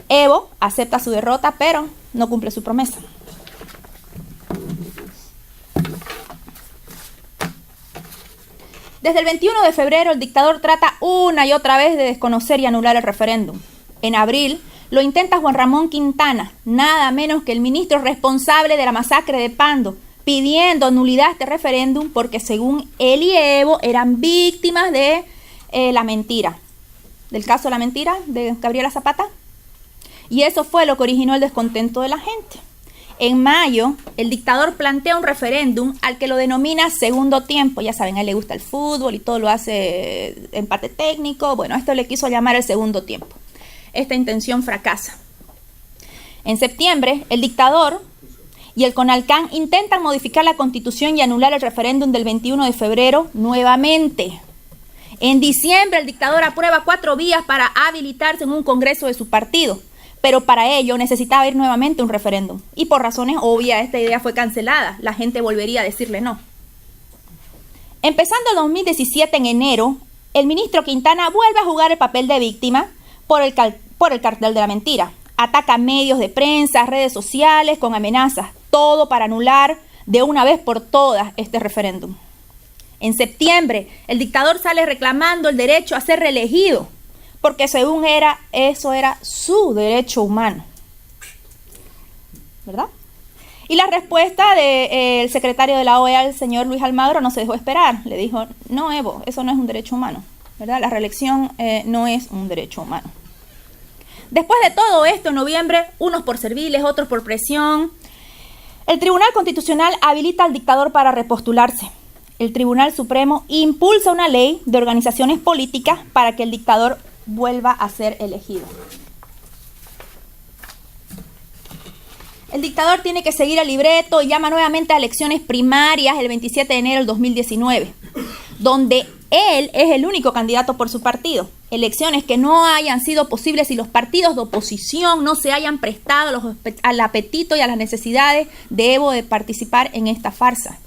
Evo acepta su derrota, pero no cumple su promesa. Desde el 21 de febrero, el dictador trata una y otra vez de desconocer y anular el referéndum. En abril, lo intenta Juan Ramón Quintana, nada menos que el ministro responsable de la masacre de Pando, pidiendo nulidad a este referéndum porque según él y Evo eran víctimas de la mentira, del caso de la mentira de Gabriela Zapata. Y eso fue lo que originó el descontento de la gente. En mayo, el dictador plantea un referéndum al que lo denomina segundo tiempo. Ya saben, a él le gusta el fútbol y todo lo hace empate técnico. Bueno, esto le quiso llamar el segundo tiempo. Esta intención fracasa. En septiembre, el dictador y el CONALCAN intentan modificar la Constitución y anular el referéndum del 21 de febrero nuevamente. En diciembre, el dictador aprueba 4 vías para habilitarse en un congreso de su partido. Pero para ello necesitaba ir nuevamente a un referéndum. Y por razones obvias esta idea fue cancelada. La gente volvería a decirle no. Empezando el 2017 en enero, el ministro Quintana vuelve a jugar el papel de víctima por el cartel de la mentira. Ataca medios de prensa, redes sociales con amenazas. Todo para anular de una vez por todas este referéndum. En septiembre, el dictador sale reclamando el derecho a ser reelegido, porque según eso era su derecho humano, ¿verdad? Y la respuesta del secretario de la OEA, el señor Luis Almagro, no se dejó esperar. Le dijo, no, Evo, eso no es un derecho humano, ¿verdad? La reelección no es un derecho humano. Después de todo esto, en noviembre, unos por serviles, otros por presión, el Tribunal Constitucional habilita al dictador para repostularse. El Tribunal Supremo impulsa una ley de organizaciones políticas para que el dictador vuelva a ser elegido. El dictador tiene que seguir el libreto y llama nuevamente a elecciones primarias el 27 de enero del 2019, donde él es el único candidato por su partido. Elecciones que no hayan sido posibles si los partidos de oposición no se hayan prestado al apetito y a las necesidades de Evo de participar en esta farsa.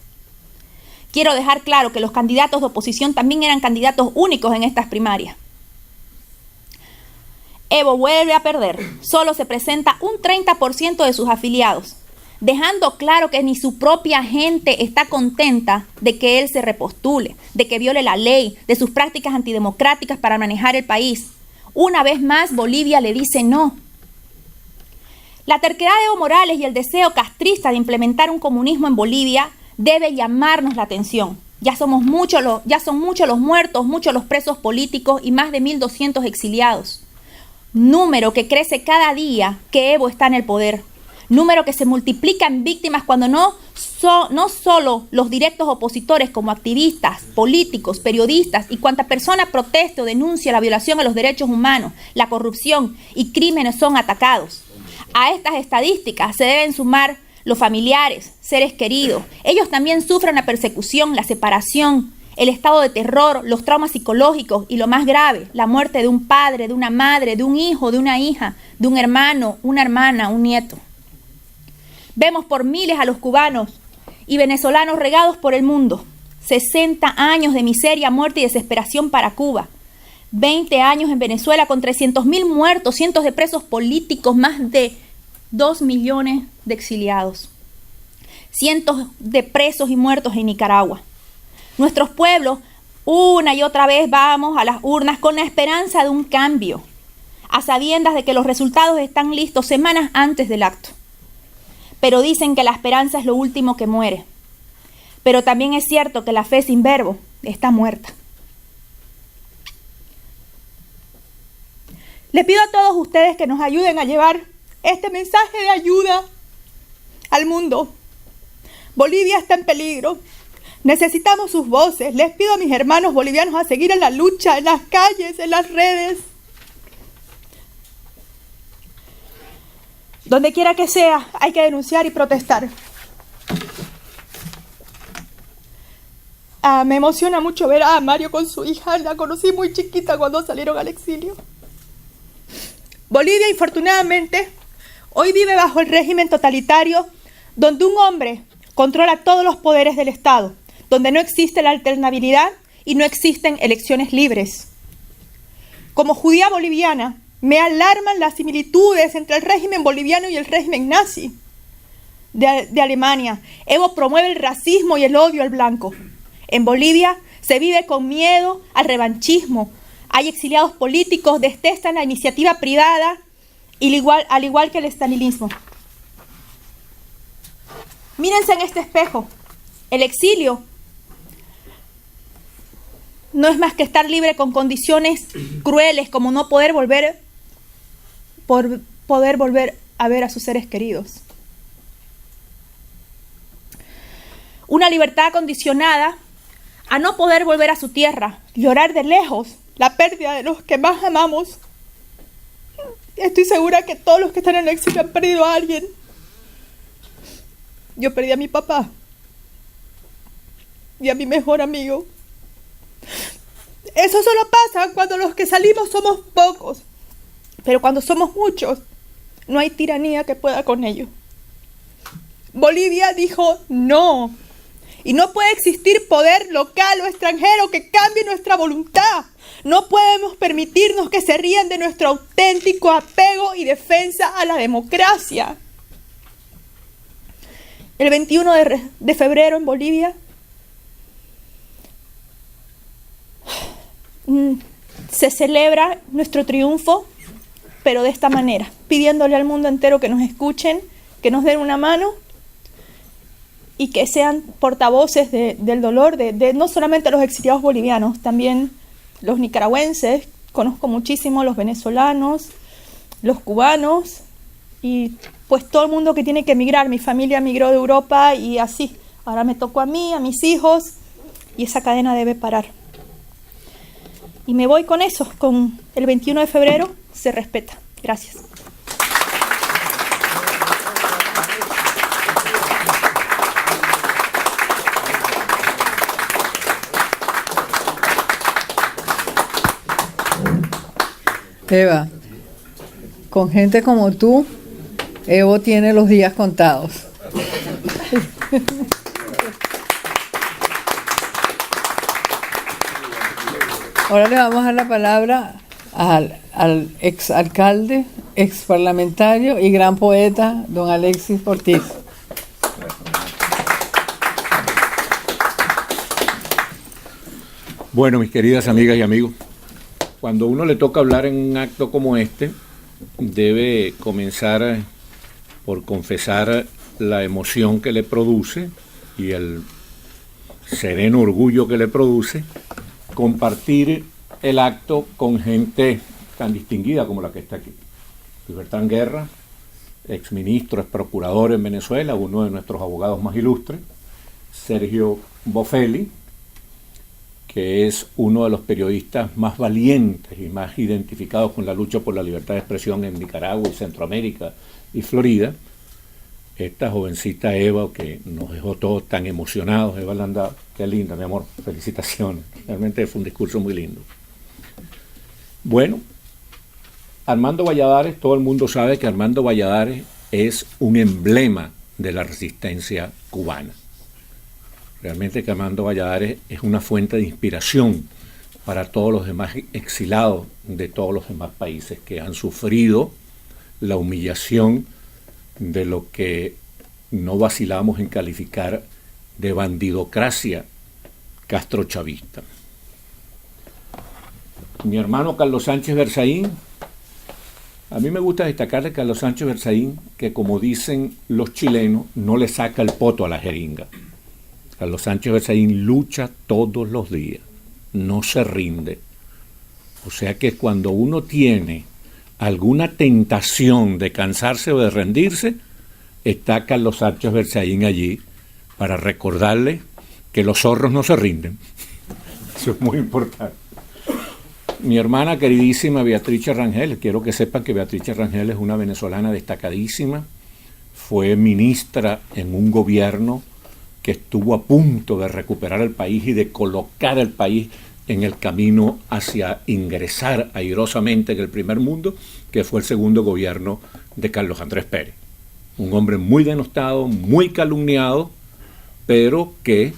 Quiero dejar claro que los candidatos de oposición también eran candidatos únicos en estas primarias. Evo vuelve a perder. Solo se presenta un 30% de sus afiliados, dejando claro que ni su propia gente está contenta de que él se repostule, de que viole la ley, de sus prácticas antidemocráticas para manejar el país. Una vez más, Bolivia le dice no. La terquedad de Evo Morales y el deseo castrista de implementar un comunismo en Bolivia debe llamarnos la atención. Ya son muchos los muertos, muchos los presos políticos y más de 1.200 exiliados. Número que crece cada día que Evo está en el poder. Número que se multiplica en víctimas cuando no solo los directos opositores como activistas, políticos, periodistas y cuanta persona proteste o denuncia la violación a los derechos humanos, la corrupción y crímenes son atacados. A estas estadísticas se deben sumar los familiares, seres queridos. Ellos también sufren la persecución, la separación, el estado de terror, los traumas psicológicos y lo más grave, la muerte de un padre, de una madre, de un hijo, de una hija, de un hermano, una hermana, un nieto. Vemos por miles a los cubanos y venezolanos regados por el mundo. 60 años de miseria, muerte y desesperación para Cuba. 20 años en Venezuela con 300.000 muertos, cientos de presos políticos, más de 2 millones de exiliados. Cientos de presos y muertos en Nicaragua. Nuestros pueblos, una y otra vez vamos a las urnas con la esperanza de un cambio, a sabiendas de que los resultados están listos semanas antes del acto. Pero dicen que la esperanza es lo último que muere. Pero también es cierto que la fe sin verbo está muerta. Les pido a todos ustedes que nos ayuden a llevar este mensaje de ayuda al mundo. Bolivia está en peligro. Necesitamos sus voces. Les pido a mis hermanos bolivianos a seguir en la lucha, en las calles, en las redes. Donde quiera que sea, hay que denunciar y protestar. Me emociona mucho ver a Mario con su hija. La conocí muy chiquita cuando salieron al exilio. Bolivia, infortunadamente, hoy vive bajo el régimen totalitario donde un hombre controla todos los poderes del Estado, donde no existe la alternabilidad y no existen elecciones libres. Como judía boliviana, me alarman las similitudes entre el régimen boliviano y el régimen nazi de Alemania. Evo promueve el racismo y el odio al blanco. En Bolivia se vive con miedo al revanchismo. Hay exiliados políticos, detestan la iniciativa privada, al igual que el estalinismo. Mírense en este espejo. El exilio no es más que estar libre con condiciones crueles, como no poder volver a ver a sus seres queridos. Una libertad condicionada a no poder volver a su tierra, llorar de lejos la pérdida de los que más amamos. Estoy segura que todos los que están en el exilio han perdido a alguien. Yo perdí a mi papá y a mi mejor amigo. Eso solo pasa cuando los que salimos somos pocos, pero cuando somos muchos, no hay tiranía que pueda con ello. Bolivia dijo no, y no puede existir poder local o extranjero que cambie nuestra voluntad. No podemos permitirnos que se rían de nuestro auténtico apego y defensa a la democracia. El 21 de febrero en Bolivia se celebra nuestro triunfo, pero de esta manera, pidiéndole al mundo entero que nos escuchen, que nos den una mano y que sean portavoces del dolor de no solamente los exiliados bolivianos, también los nicaragüenses, conozco muchísimo los venezolanos, los cubanos y pues todo el mundo que tiene que emigrar. Mi familia emigró de Europa y así, ahora me tocó a mí, a mis hijos, y esa cadena debe parar. Y me voy con eso, con el 21 de febrero se respeta. Gracias. Eva, con gente como tú, Evo tiene los días contados. Ahora le vamos a dar la palabra al exalcalde, exparlamentario y gran poeta, don Alexis Ortiz. Bueno, mis queridas amigas y amigos, cuando uno le toca hablar en un acto como este, debe comenzar por confesar la emoción que le produce y el sereno orgullo que le produce compartir el acto con gente tan distinguida como la que está aquí. Luis Bertrán Guerra, exministro, ex procurador en Venezuela, uno de nuestros abogados más ilustres. Sergio Bofelli, que es uno de los periodistas más valientes y más identificados con la lucha por la libertad de expresión en Nicaragua y Centroamérica y Florida. Esta jovencita Eva, que nos dejó todos tan emocionados, Eva Landau, qué linda, mi amor, felicitaciones. Realmente fue un discurso muy lindo. Bueno, Armando Valladares, todo el mundo sabe que Armando Valladares es un emblema de la resistencia cubana. Realmente que Armando Valladares es una fuente de inspiración para todos los demás exilados de todos los demás países que han sufrido la humillación de lo que no vacilamos en calificar de bandidocracia castrochavista. Mi hermano Carlos Sánchez Berzaín, a mí me gusta destacarle a Carlos Sánchez Berzaín que, como dicen los chilenos, no le saca el poto a la jeringa. Carlos Sánchez Berzaín lucha todos los días, no se rinde. O sea que cuando uno tiene alguna tentación de cansarse o de rendirse, está Carlos Sánchez Berzaín allí para recordarle que los zorros no se rinden. Eso es muy importante. Mi hermana queridísima Beatriz Rangel, quiero que sepan que Beatriz Rangel es una venezolana destacadísima, fue ministra en un gobierno que estuvo a punto de recuperar el país y de colocar el país en el camino hacia ingresar airosamente en el primer mundo, que fue el segundo gobierno de Carlos Andrés Pérez. Un hombre muy denostado, muy calumniado, pero que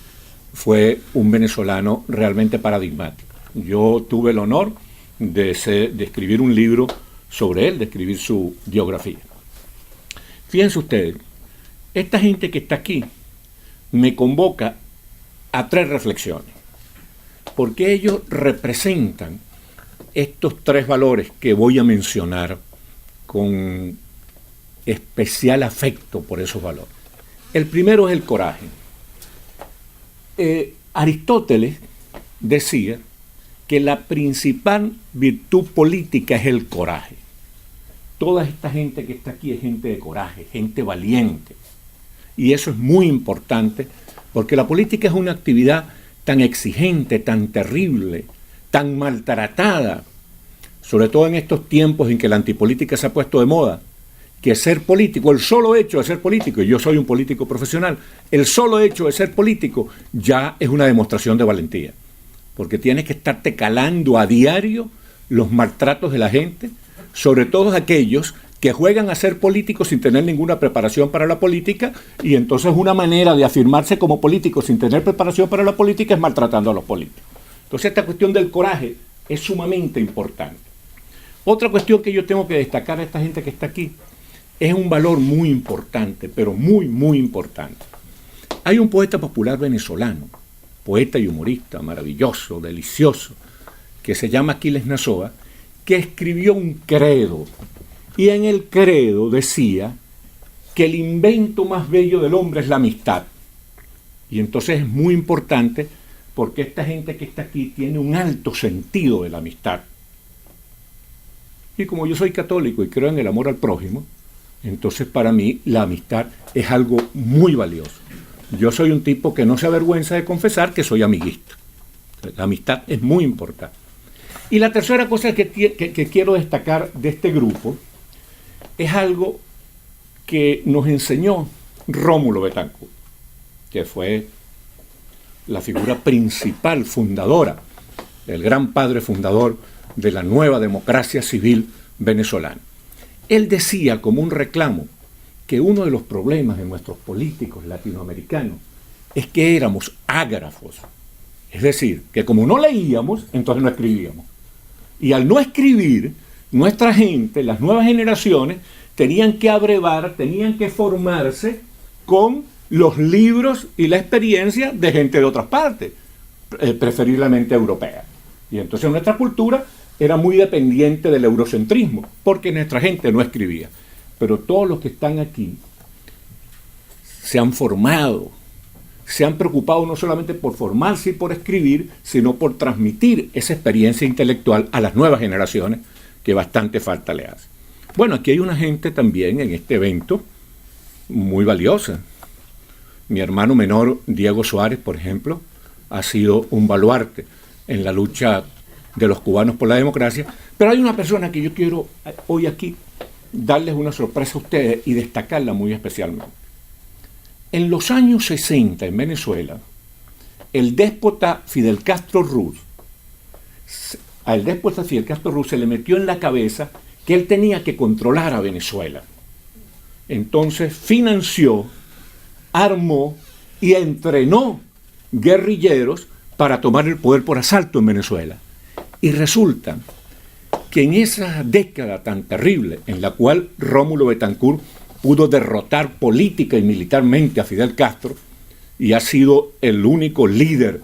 fue un venezolano realmente paradigmático. Yo tuve el honor de escribir un libro sobre él, de escribir su biografía. Fíjense ustedes, esta gente que está aquí me convoca a 3 reflexiones, porque ellos representan estos 3 valores que voy a mencionar con especial afecto por esos valores. El primero es el coraje. Aristóteles decía que la principal virtud política es el coraje. Toda esta gente que está aquí es gente de coraje, gente valiente. Y eso es muy importante, porque la política es una actividad tan exigente, tan terrible, tan maltratada, sobre todo en estos tiempos en que la antipolítica se ha puesto de moda, que ser político, el solo hecho de ser político, y yo soy un político profesional, el solo hecho de ser político ya es una demostración de valentía, porque tienes que estarte calando a diario los maltratos de la gente, sobre todo aquellos que juegan a ser políticos sin tener ninguna preparación para la política, y entonces una manera de afirmarse como político sin tener preparación para la política es maltratando a los políticos. Entonces esta cuestión del coraje es sumamente importante. Otra cuestión que yo tengo que destacar a esta gente que está aquí es un valor muy importante, pero muy, muy importante. Hay un poeta popular venezolano, poeta y humorista maravilloso, delicioso, que se llama Aquiles Nazoa, que escribió un credo. Y en el credo decía que el invento más bello del hombre es la amistad. Y entonces es muy importante porque esta gente que está aquí tiene un alto sentido de la amistad. Y como yo soy católico y creo en el amor al prójimo, entonces para mí la amistad es algo muy valioso. Yo soy un tipo que no se avergüenza de confesar que soy amiguista. La amistad es muy importante. Y la tercera cosa que quiero destacar de este grupo es algo que nos enseñó Rómulo Betancourt, que fue la figura principal, fundadora, el gran padre fundador de la nueva democracia civil venezolana. Él decía como un reclamo que uno de los problemas de nuestros políticos latinoamericanos es que éramos ágrafos, es decir, que como no leíamos, entonces no escribíamos. Y al no escribir, nuestra gente, las nuevas generaciones, tenían que abrevar, tenían que formarse con los libros y la experiencia de gente de otras partes, preferiblemente europea. Y entonces nuestra cultura era muy dependiente del eurocentrismo, porque nuestra gente no escribía. Pero todos los que están aquí se han formado, se han preocupado no solamente por formarse y por escribir, sino por transmitir esa experiencia intelectual a las nuevas generaciones, que bastante falta le hace. Bueno, aquí hay una gente también en este evento muy valiosa. Mi hermano menor, Diego Suárez, por ejemplo, ha sido un baluarte en la lucha de los cubanos por la democracia, pero hay una persona que yo quiero hoy aquí darles una sorpresa a ustedes y destacarla muy especialmente. En los años 60 en Venezuela, el déspota Fidel Castro Ruz, se le metió en la cabeza que él tenía que controlar a Venezuela. Entonces financió, armó y entrenó guerrilleros para tomar el poder por asalto en Venezuela. Y resulta que en esa década tan terrible en la cual Rómulo Betancourt pudo derrotar política y militarmente a Fidel Castro y ha sido el único líder,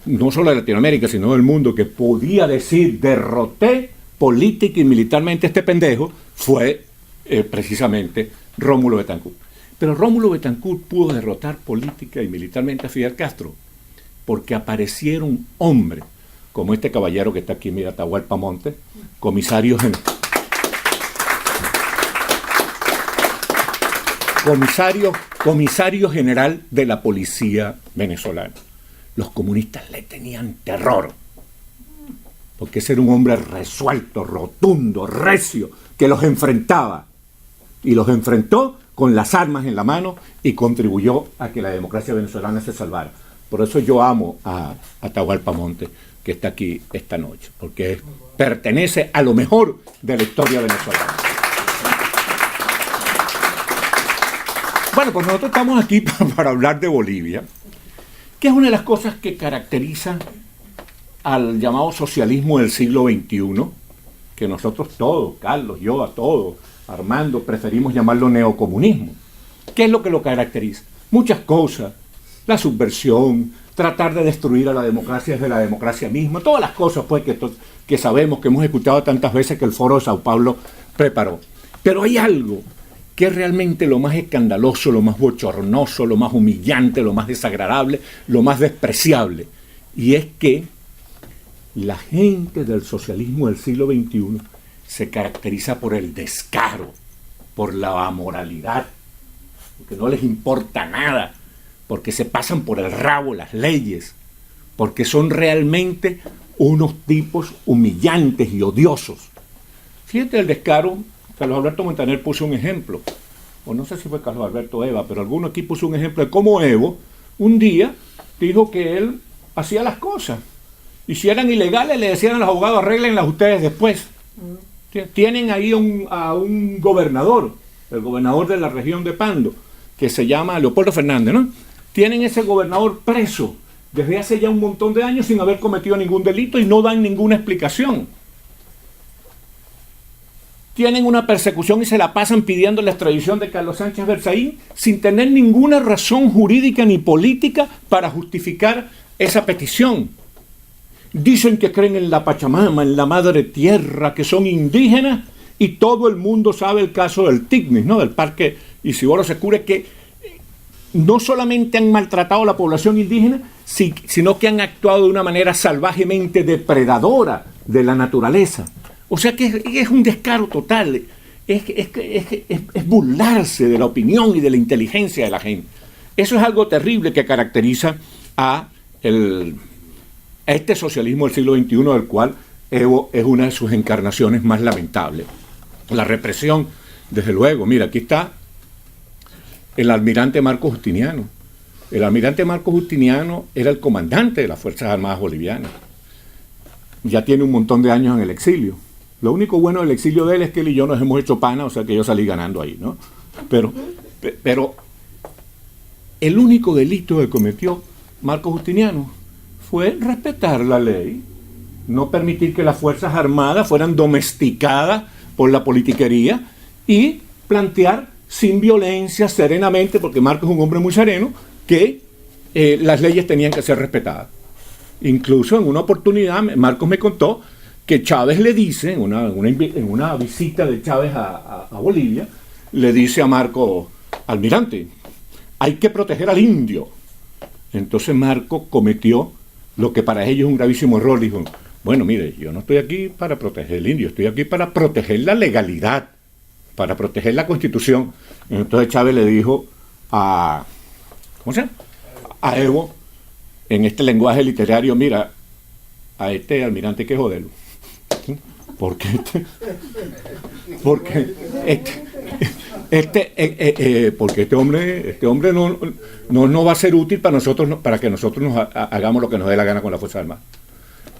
no solo de Latinoamérica, sino del mundo, que podía decir derroté política y militarmente a este pendejo, fue precisamente Rómulo Betancourt. Pero Rómulo Betancourt pudo derrotar política y militarmente a Fidel Castro porque aparecieron hombres como este caballero que está aquí, mira, Atahualpa Montes, comisario general de la policía venezolana. Los comunistas le tenían terror, porque ese era un hombre resuelto, rotundo, recio, que los enfrentaba, y los enfrentó con las armas en la mano y contribuyó a que la democracia venezolana se salvara. Por eso yo amo a Atahualpa Montes, que está aquí esta noche, porque pertenece a lo mejor de la historia venezolana. Bueno, pues nosotros estamos aquí para hablar de Bolivia, que es una de las cosas que caracteriza al llamado socialismo del siglo XXI, que nosotros todos, Carlos, yo, a todos, Armando, preferimos llamarlo neocomunismo. ¿Qué es lo que lo caracteriza? Muchas cosas, la subversión, tratar de destruir a la democracia desde la democracia misma, todas las cosas pues que sabemos, que hemos escuchado tantas veces que el Foro de Sao Paulo preparó. Pero hay algo que es realmente lo más escandaloso, lo más bochornoso, lo más humillante, lo más desagradable, lo más despreciable, y es que la gente del socialismo del siglo XXI se caracteriza por el descaro, por la amoralidad, porque no les importa nada, porque se pasan por el rabo las leyes, porque son realmente unos tipos humillantes y odiosos. Fíjate el descaro. Carlos Alberto Montaner puso un ejemplo, o no sé si fue Carlos Alberto Eva, pero alguno aquí puso un ejemplo de cómo Evo un día dijo que él hacía las cosas, y si eran ilegales le decían a los abogados arréglenlas ustedes después. Tienen ahí a un gobernador, el gobernador de la región de Pando, que se llama Leopoldo Fernández, ¿no? Tienen ese gobernador preso desde hace ya un montón de años sin haber cometido ningún delito y no dan ninguna explicación. Tienen una persecución y se la pasan pidiendo la extradición de Carlos Sánchez Berzaín sin tener ninguna razón jurídica ni política para justificar esa petición. Dicen que creen en la Pachamama, en la Madre Tierra, que son indígenas, y todo el mundo sabe el caso del TICNIS, ¿no? Del Parque Isidoro Secure, que no solamente han maltratado a la población indígena, sino que han actuado de una manera salvajemente depredadora de la naturaleza. O sea que es un descaro total, es burlarse de la opinión y de la inteligencia de la gente. Eso es algo terrible que caracteriza a este socialismo del siglo XXI, del cual Evo es una de sus encarnaciones más lamentables. La represión, desde luego. Mira, aquí está el almirante Marco Justiniano. El almirante Marco Justiniano era el comandante de las Fuerzas Armadas Bolivianas. Ya tiene un montón de años en el exilio. Lo único bueno del exilio de él es que él y yo nos hemos hecho pana, o sea que yo salí ganando ahí, ¿no? Pero el único delito que cometió Marco Justiniano fue respetar la ley no permitir que las Fuerzas Armadas fueran domesticadas por la politiquería y plantear sin violencia, serenamente, porque Marcos es un hombre muy sereno, que las leyes tenían que ser respetadas. Incluso en una oportunidad Marcos me contó que Chávez le dice, en una visita de Chávez a Bolivia, le dice a Marcos: almirante, hay que proteger al indio. Entonces Marcos cometió lo que para ellos es un gravísimo error. Dijo: bueno, mire, yo no estoy aquí para proteger al indio, estoy aquí para proteger la legalidad, para proteger la Constitución. Entonces Chávez le dijo a Evo, en este lenguaje literario: mira, a este almirante hay que joderlo. Porque este hombre no va a ser útil para nosotros, para que nosotros hagamos lo que nos dé la gana con la Fuerza Armada.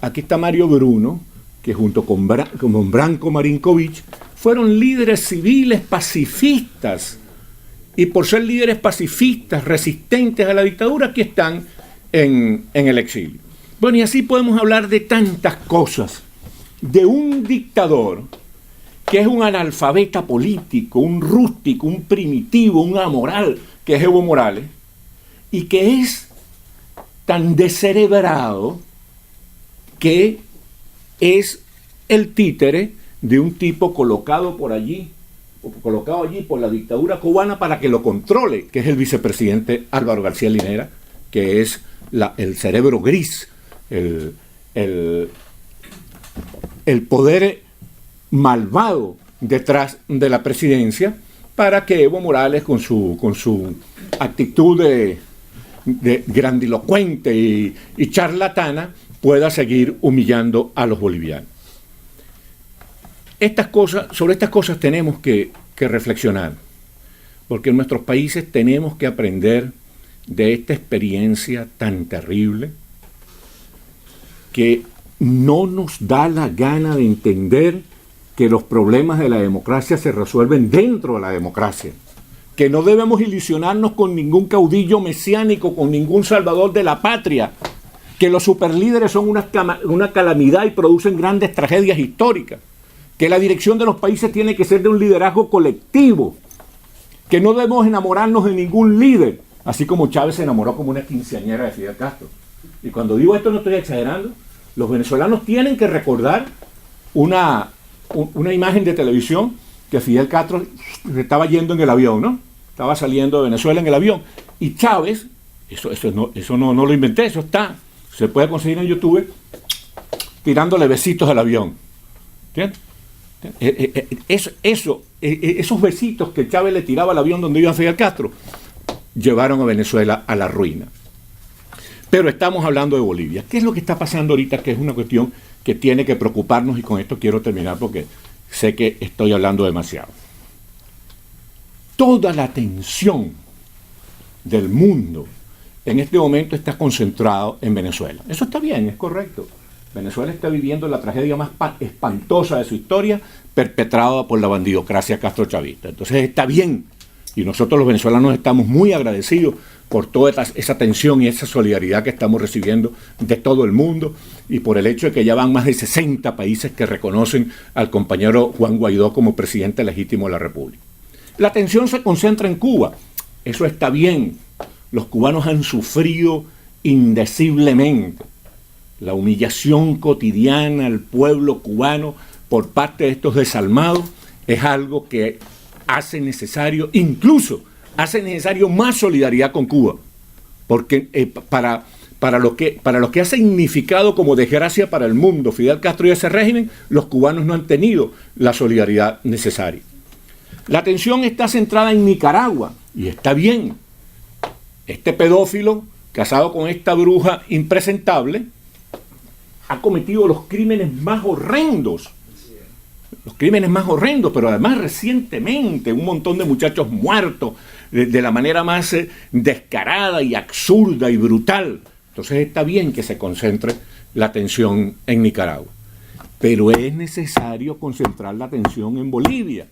Aquí está Mario Bruno, que junto con Branko Marinkovic fueron líderes civiles pacifistas, y por ser líderes pacifistas resistentes a la dictadura, aquí están en el exilio. Bueno, y así podemos hablar de tantas cosas, de un dictador que es un analfabeta político, un rústico, un primitivo, un amoral, que es Evo Morales, y que es tan descerebrado que es el títere de un tipo colocado allí por la dictadura cubana para que lo controle, que es el vicepresidente Álvaro García Linera, que es el cerebro gris, el poder malvado detrás de la presidencia, para que Evo Morales, con su actitud de grandilocuente y charlatana, pueda seguir humillando a los bolivianos. Sobre estas cosas tenemos que reflexionar, porque en nuestros países tenemos que aprender de esta experiencia tan terrible, que no nos da la gana de entender que los problemas de la democracia se resuelven dentro de la democracia, que no debemos ilusionarnos con ningún caudillo mesiánico, con ningún salvador de la patria, que los superlíderes son una calamidad y producen grandes tragedias históricas, que la dirección de los países tiene que ser de un liderazgo colectivo, que no debemos enamorarnos de ningún líder, así como Chávez se enamoró como una quinceañera de Fidel Castro. Y cuando digo esto no estoy exagerando. Los venezolanos tienen que recordar una imagen de televisión que Fidel Castro estaba yendo en el avión, ¿no? Estaba saliendo de Venezuela en el avión. Y Chávez, eso no lo inventé, eso está, se puede conseguir en YouTube, tirándole besitos al avión. ¿Entiendes? Esos besitos que Chávez le tiraba al avión donde iba Fidel Castro llevaron a Venezuela a la ruina. Pero estamos hablando de Bolivia. ¿Qué es lo que está pasando ahorita? Que es una cuestión que tiene que preocuparnos, y con esto quiero terminar porque sé que estoy hablando demasiado. Toda la atención del mundo en este momento está concentrado en Venezuela. Eso está bien, es correcto. Venezuela está viviendo la tragedia más espantosa de su historia, perpetrada por la bandidocracia castrochavista. Entonces está bien, y nosotros los venezolanos estamos muy agradecidos por toda esa atención y esa solidaridad que estamos recibiendo de todo el mundo, y por el hecho de que ya van más de 60 países que reconocen al compañero Juan Guaidó como presidente legítimo de la República. La atención se concentra en Cuba. Eso está bien. Los cubanos han sufrido indeciblemente la humillación cotidiana al pueblo cubano por parte de estos desalmados. Es algo que hace necesario, incluso hace necesario más solidaridad con Cuba, porque para lo que ha significado como desgracia para el mundo Fidel Castro y ese régimen, los cubanos no han tenido la solidaridad necesaria. La atención está centrada en Nicaragua, y está bien. Este pedófilo, casado con esta bruja impresentable, ha cometido los crímenes más horrendos, pero además recientemente un montón de muchachos muertos de la manera más descarada y absurda y brutal. Entonces está bien que se concentre la atención en Nicaragua, pero es necesario concentrar la atención en Bolivia,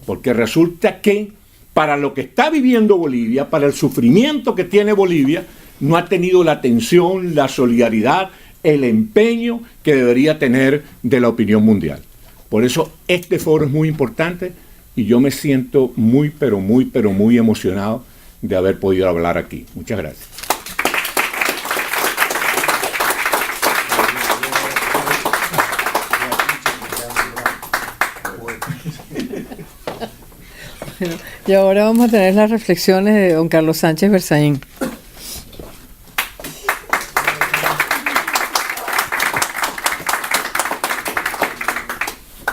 porque resulta que para lo que está viviendo Bolivia, para el sufrimiento que tiene Bolivia, no ha tenido la atención, la solidaridad, el empeño que debería tener de la opinión mundial. Por eso este foro es muy importante y yo me siento muy, pero muy emocionado de haber podido hablar aquí. Muchas gracias. Y ahora vamos a tener las reflexiones de don Carlos Sánchez Berzaín.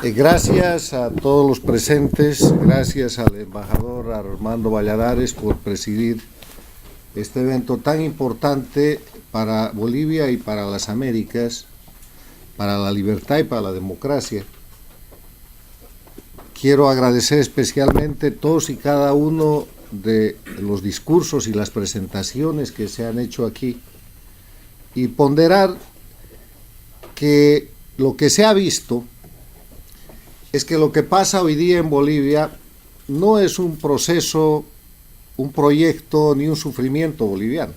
Gracias a todos los presentes, gracias al embajador Armando Valladares por presidir este evento tan importante para Bolivia y para las Américas, para la libertad y para la democracia. Quiero agradecer especialmente todos y cada uno de los discursos y las presentaciones que se han hecho aquí y ponderar que lo que se ha visto es que lo que pasa hoy día en Bolivia no es un proceso, un proyecto ni un sufrimiento boliviano.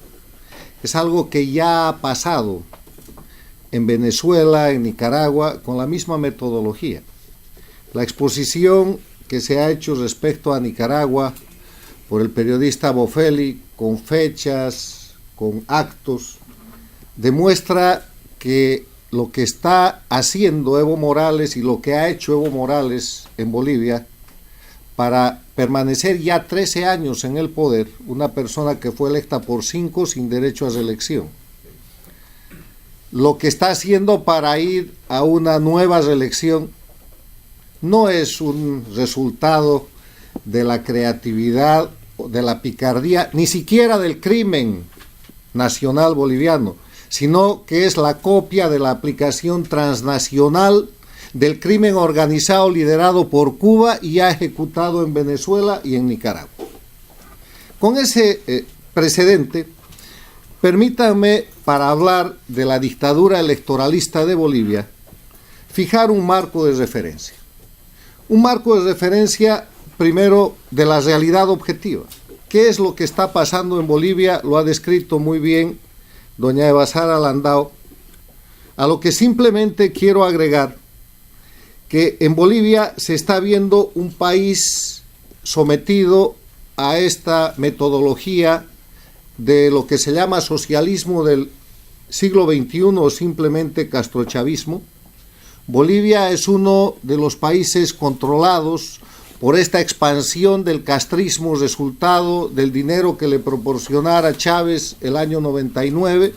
Es algo que ya ha pasado en Venezuela, en Nicaragua, con la misma metodología. La exposición que se ha hecho respecto a Nicaragua por el periodista Bofelli, con fechas, con actos, demuestra que lo que está haciendo Evo Morales y lo que ha hecho Evo Morales en Bolivia para permanecer ya 13 años en el poder, una persona que fue electa por 5 sin derecho a reelección. Lo que está haciendo para ir a una nueva reelección no es un resultado de la creatividad, de la picardía, ni siquiera del crimen nacional boliviano, sino que es la copia de la aplicación transnacional del crimen organizado liderado por Cuba y ya ejecutado en Venezuela y en Nicaragua. Con ese precedente, permítanme, para hablar de la dictadura electoralista de Bolivia, fijar un marco de referencia. Un marco de referencia, primero, de la realidad objetiva. ¿Qué es lo que está pasando en Bolivia? Lo ha descrito muy bien doña Eva Sara Landau, a lo que simplemente quiero agregar que en Bolivia se está viendo un país sometido a esta metodología de lo que se llama socialismo del siglo XXI o simplemente castrochavismo. Bolivia es uno de los países controlados por esta expansión del castrismo resultado del dinero que le proporcionara Chávez el año 99.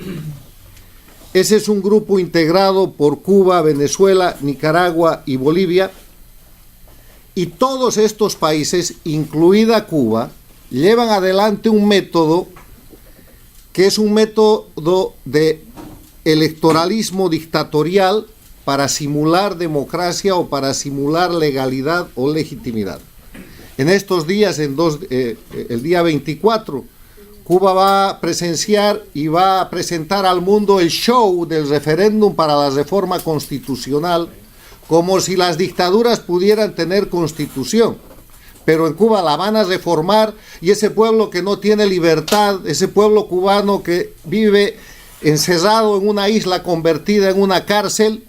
Ese es un grupo integrado por Cuba, Venezuela, Nicaragua y Bolivia, y todos estos países, incluida Cuba, llevan adelante un método que es un método de electoralismo dictatorial para simular democracia o para simular legalidad o legitimidad. En estos días, el día 24, Cuba va a presenciar y va a presentar al mundo el show del referéndum para la reforma constitucional, como si las dictaduras pudieran tener constitución. Pero en Cuba la van a reformar y ese pueblo que no tiene libertad, ese pueblo cubano que vive encerrado en una isla convertida en una cárcel,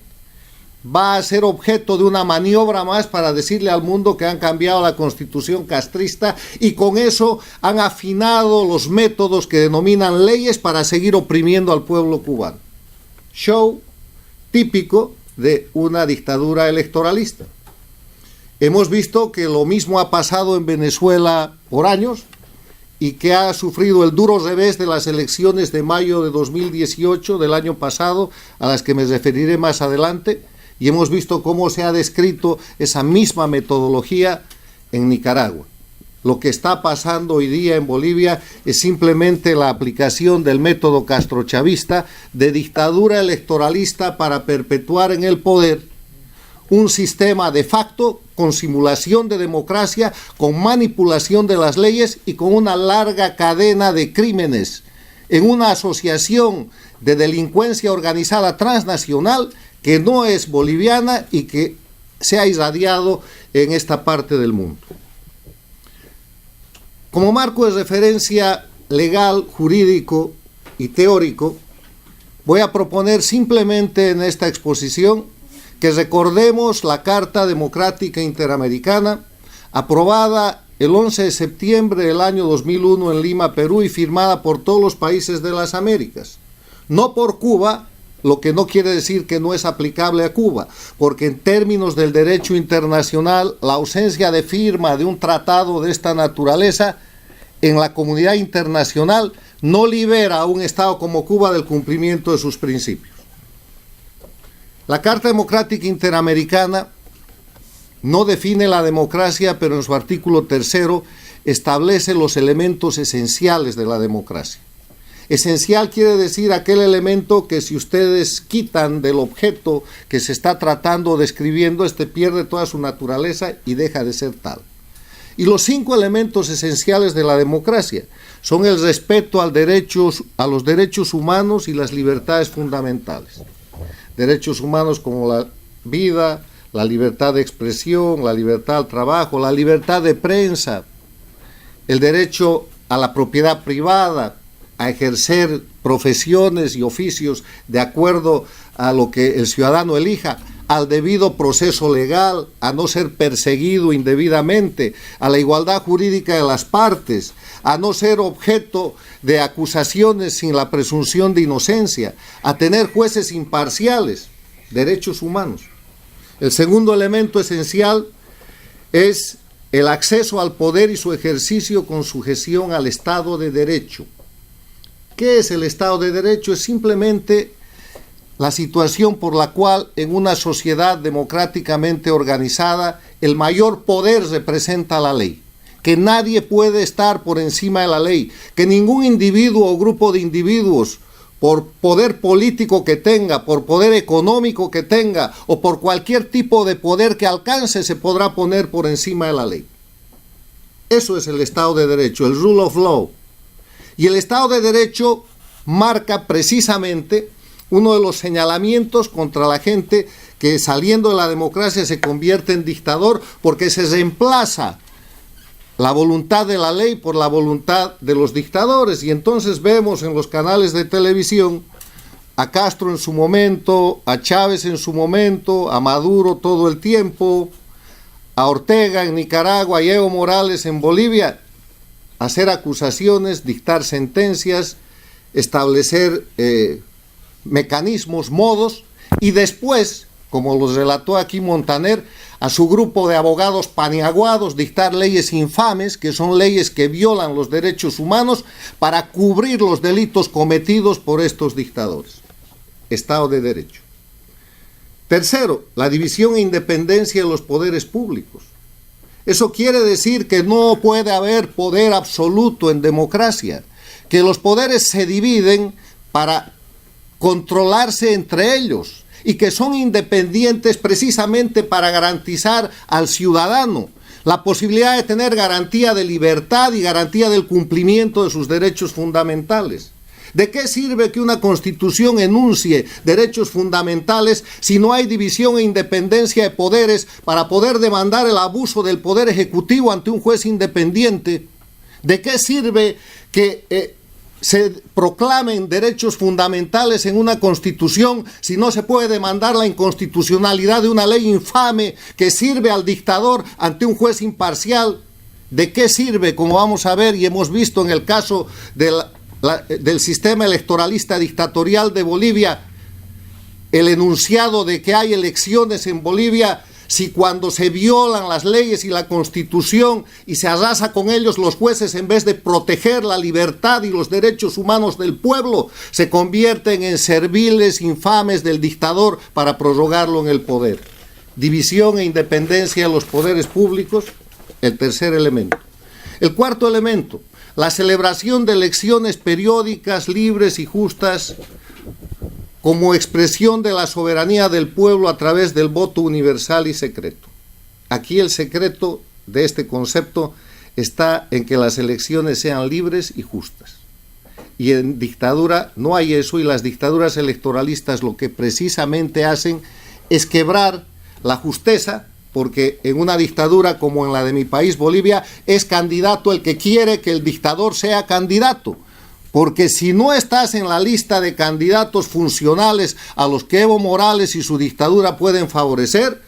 va a ser objeto de una maniobra más para decirle al mundo que han cambiado la constitución castrista y con eso han afinado los métodos que denominan leyes para seguir oprimiendo al pueblo cubano. Show típico de una dictadura electoralista. Hemos visto que lo mismo ha pasado en Venezuela por años y que ha sufrido el duro revés de las elecciones de mayo de 2018 del año pasado, a las que me referiré más adelante. Y hemos visto cómo se ha descrito esa misma metodología en Nicaragua. Lo que está pasando hoy día en Bolivia es simplemente la aplicación del método castrochavista de dictadura electoralista para perpetuar en el poder un sistema de facto con simulación de democracia, con manipulación de las leyes y con una larga cadena de crímenes en una asociación de delincuencia organizada transnacional que no es boliviana y que se ha irradiado en esta parte del mundo. Como marco de referencia legal, jurídico y teórico, voy a proponer simplemente en esta exposición que recordemos la Carta Democrática Interamericana, aprobada el 11 de septiembre del año 2001 en Lima, Perú, y firmada por todos los países de las Américas. No por Cuba, lo que no quiere decir que no es aplicable a Cuba, porque en términos del derecho internacional, la ausencia de firma de un tratado de esta naturaleza en la comunidad internacional no libera a un Estado como Cuba del cumplimiento de sus principios. La Carta Democrática Interamericana no define la democracia, pero en su artículo 3 establece los elementos esenciales de la democracia. Esencial quiere decir aquel elemento que si ustedes quitan del objeto que se está tratando o describiendo, este pierde toda su naturaleza y deja de ser tal. Y los 5 elementos esenciales de la democracia son el respeto a los derechos humanos y las libertades fundamentales. Derechos humanos como la vida, la libertad de expresión, la libertad al trabajo, la libertad de prensa, el derecho a la propiedad privada, a ejercer profesiones y oficios de acuerdo a lo que el ciudadano elija, al debido proceso legal, a no ser perseguido indebidamente, a la igualdad jurídica de las partes, a no ser objeto de acusaciones sin la presunción de inocencia, a tener jueces imparciales, derechos humanos. El segundo elemento esencial es el acceso al poder y su ejercicio con sujeción al Estado de Derecho. ¿Qué es el Estado de Derecho? Es simplemente la situación por la cual en una sociedad democráticamente organizada el mayor poder representa la ley, que nadie puede estar por encima de la ley, que ningún individuo o grupo de individuos, por poder político que tenga, por poder económico que tenga o por cualquier tipo de poder que alcance, se podrá poner por encima de la ley. Eso es el Estado de Derecho, el rule of law. Y el Estado de Derecho marca precisamente uno de los señalamientos contra la gente que saliendo de la democracia se convierte en dictador, porque se reemplaza la voluntad de la ley por la voluntad de los dictadores. Y entonces vemos en los canales de televisión a Castro en su momento, a Chávez en su momento, a Maduro todo el tiempo, a Ortega en Nicaragua, a Evo Morales en Bolivia, hacer acusaciones, dictar sentencias, establecer mecanismos, modos, y después, como los relató aquí Montaner, a su grupo de abogados paniaguados dictar leyes infames, que son leyes que violan los derechos humanos, para cubrir los delitos cometidos por estos dictadores. Estado de Derecho. Tercero, la división e independencia de los poderes públicos. Eso quiere decir que no puede haber poder absoluto en democracia, que los poderes se dividen para controlarse entre ellos y que son independientes precisamente para garantizar al ciudadano la posibilidad de tener garantía de libertad y garantía del cumplimiento de sus derechos fundamentales. ¿De qué sirve que una constitución enuncie derechos fundamentales si no hay división e independencia de poderes para poder demandar el abuso del poder ejecutivo ante un juez independiente? ¿De qué sirve que se proclamen derechos fundamentales en una constitución si no se puede demandar la inconstitucionalidad de una ley infame que sirve al dictador ante un juez imparcial? ¿De qué sirve, como vamos a ver y hemos visto en el caso del sistema electoralista dictatorial de Bolivia, el enunciado de que hay elecciones en Bolivia, si cuando se violan las leyes y la Constitución y se arrasa con ellos, los jueces, en vez de proteger la libertad y los derechos humanos del pueblo, se convierten en serviles infames del dictador para prorrogarlo en el poder? División e independencia de los poderes públicos, el tercer elemento. El cuarto elemento, la celebración de elecciones periódicas, libres y justas, como expresión de la soberanía del pueblo a través del voto universal y secreto. Aquí el secreto de este concepto está en que las elecciones sean libres y justas. Y en dictadura no hay eso, y las dictaduras electoralistas lo que precisamente hacen es quebrar la justeza, porque en una dictadura como en la de mi país, Bolivia, es candidato el que quiere que el dictador sea candidato. Porque si no estás en la lista de candidatos funcionales a los que Evo Morales y su dictadura pueden favorecer,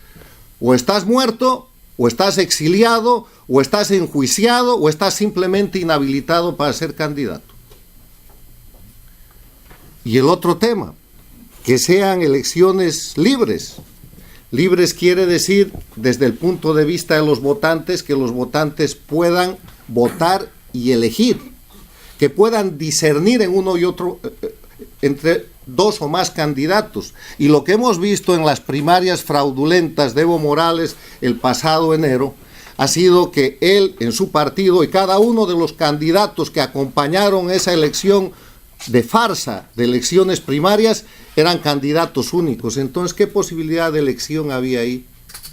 o estás muerto, o estás exiliado, o estás enjuiciado, o estás simplemente inhabilitado para ser candidato. Y el otro tema, que sean elecciones libres. Libres quiere decir, desde el punto de vista de los votantes, que los votantes puedan votar y elegir, que puedan discernir en uno y otro, entre dos o más candidatos. Y lo que hemos visto en las primarias fraudulentas de Evo Morales el pasado enero ha sido que él, en su partido, y cada uno de los candidatos que acompañaron esa elección de farsa de elecciones primarias eran candidatos únicos. Entonces, ¿qué posibilidad de elección había ahí?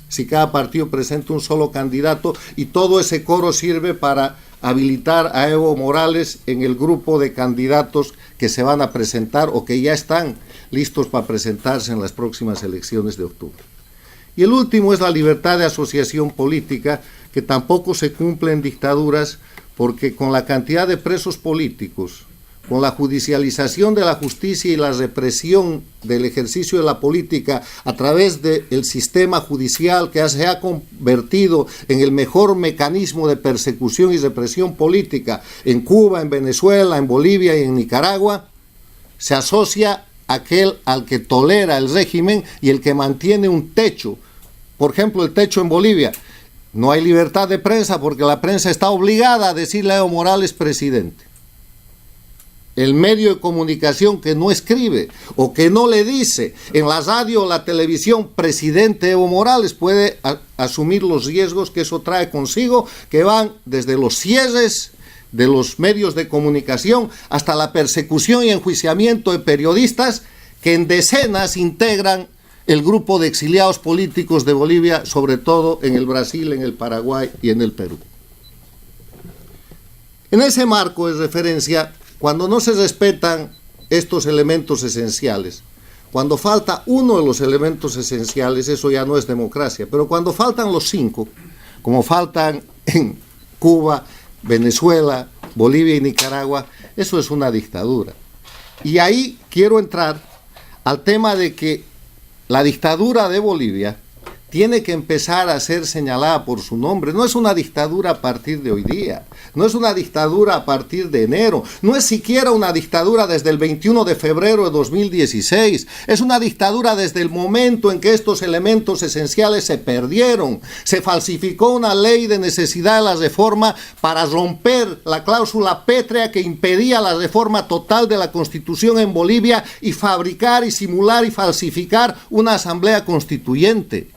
Si cada partido presenta un solo candidato y todo ese coro sirve para habilitar a Evo Morales en el grupo de candidatos que se van a presentar o que ya están listos para presentarse en las próximas elecciones de octubre. Y el último es la libertad de asociación política, que tampoco se cumple en dictaduras, porque con la cantidad de presos políticos, con la judicialización de la justicia y la represión del ejercicio de la política a través del sistema judicial que se ha convertido en el mejor mecanismo de persecución y represión política en Cuba, en Venezuela, en Bolivia y en Nicaragua, se asocia aquel al que tolera el régimen y el que mantiene un techo. Por ejemplo, el techo en Bolivia. No hay libertad de prensa porque la prensa está obligada a decirle a Evo Morales presidente. El medio de comunicación que no escribe o que no le dice en la radio o la televisión presidente Evo Morales puede asumir los riesgos que eso trae consigo, que van desde los cierres de los medios de comunicación hasta la persecución y enjuiciamiento de periodistas que en decenas integran el grupo de exiliados políticos de Bolivia, sobre todo en el Brasil, en el Paraguay y en el Perú. En ese marco de referencia, cuando no se respetan estos elementos esenciales, cuando falta uno de los elementos esenciales, eso ya no es democracia, pero cuando faltan los 5, como faltan en Cuba, Venezuela, Bolivia y Nicaragua, eso es una dictadura. Y ahí quiero entrar al tema de que la dictadura de Bolivia tiene que empezar a ser señalada por su nombre. No es una dictadura a partir de hoy día, no es una dictadura a partir de enero, no es siquiera una dictadura desde el 21 de febrero de 2016, es una dictadura desde el momento en que estos elementos esenciales se perdieron. Se falsificó una ley de necesidad de la reforma para romper la cláusula pétrea que impedía la reforma total de la Constitución en Bolivia y fabricar y simular y falsificar una asamblea constituyente.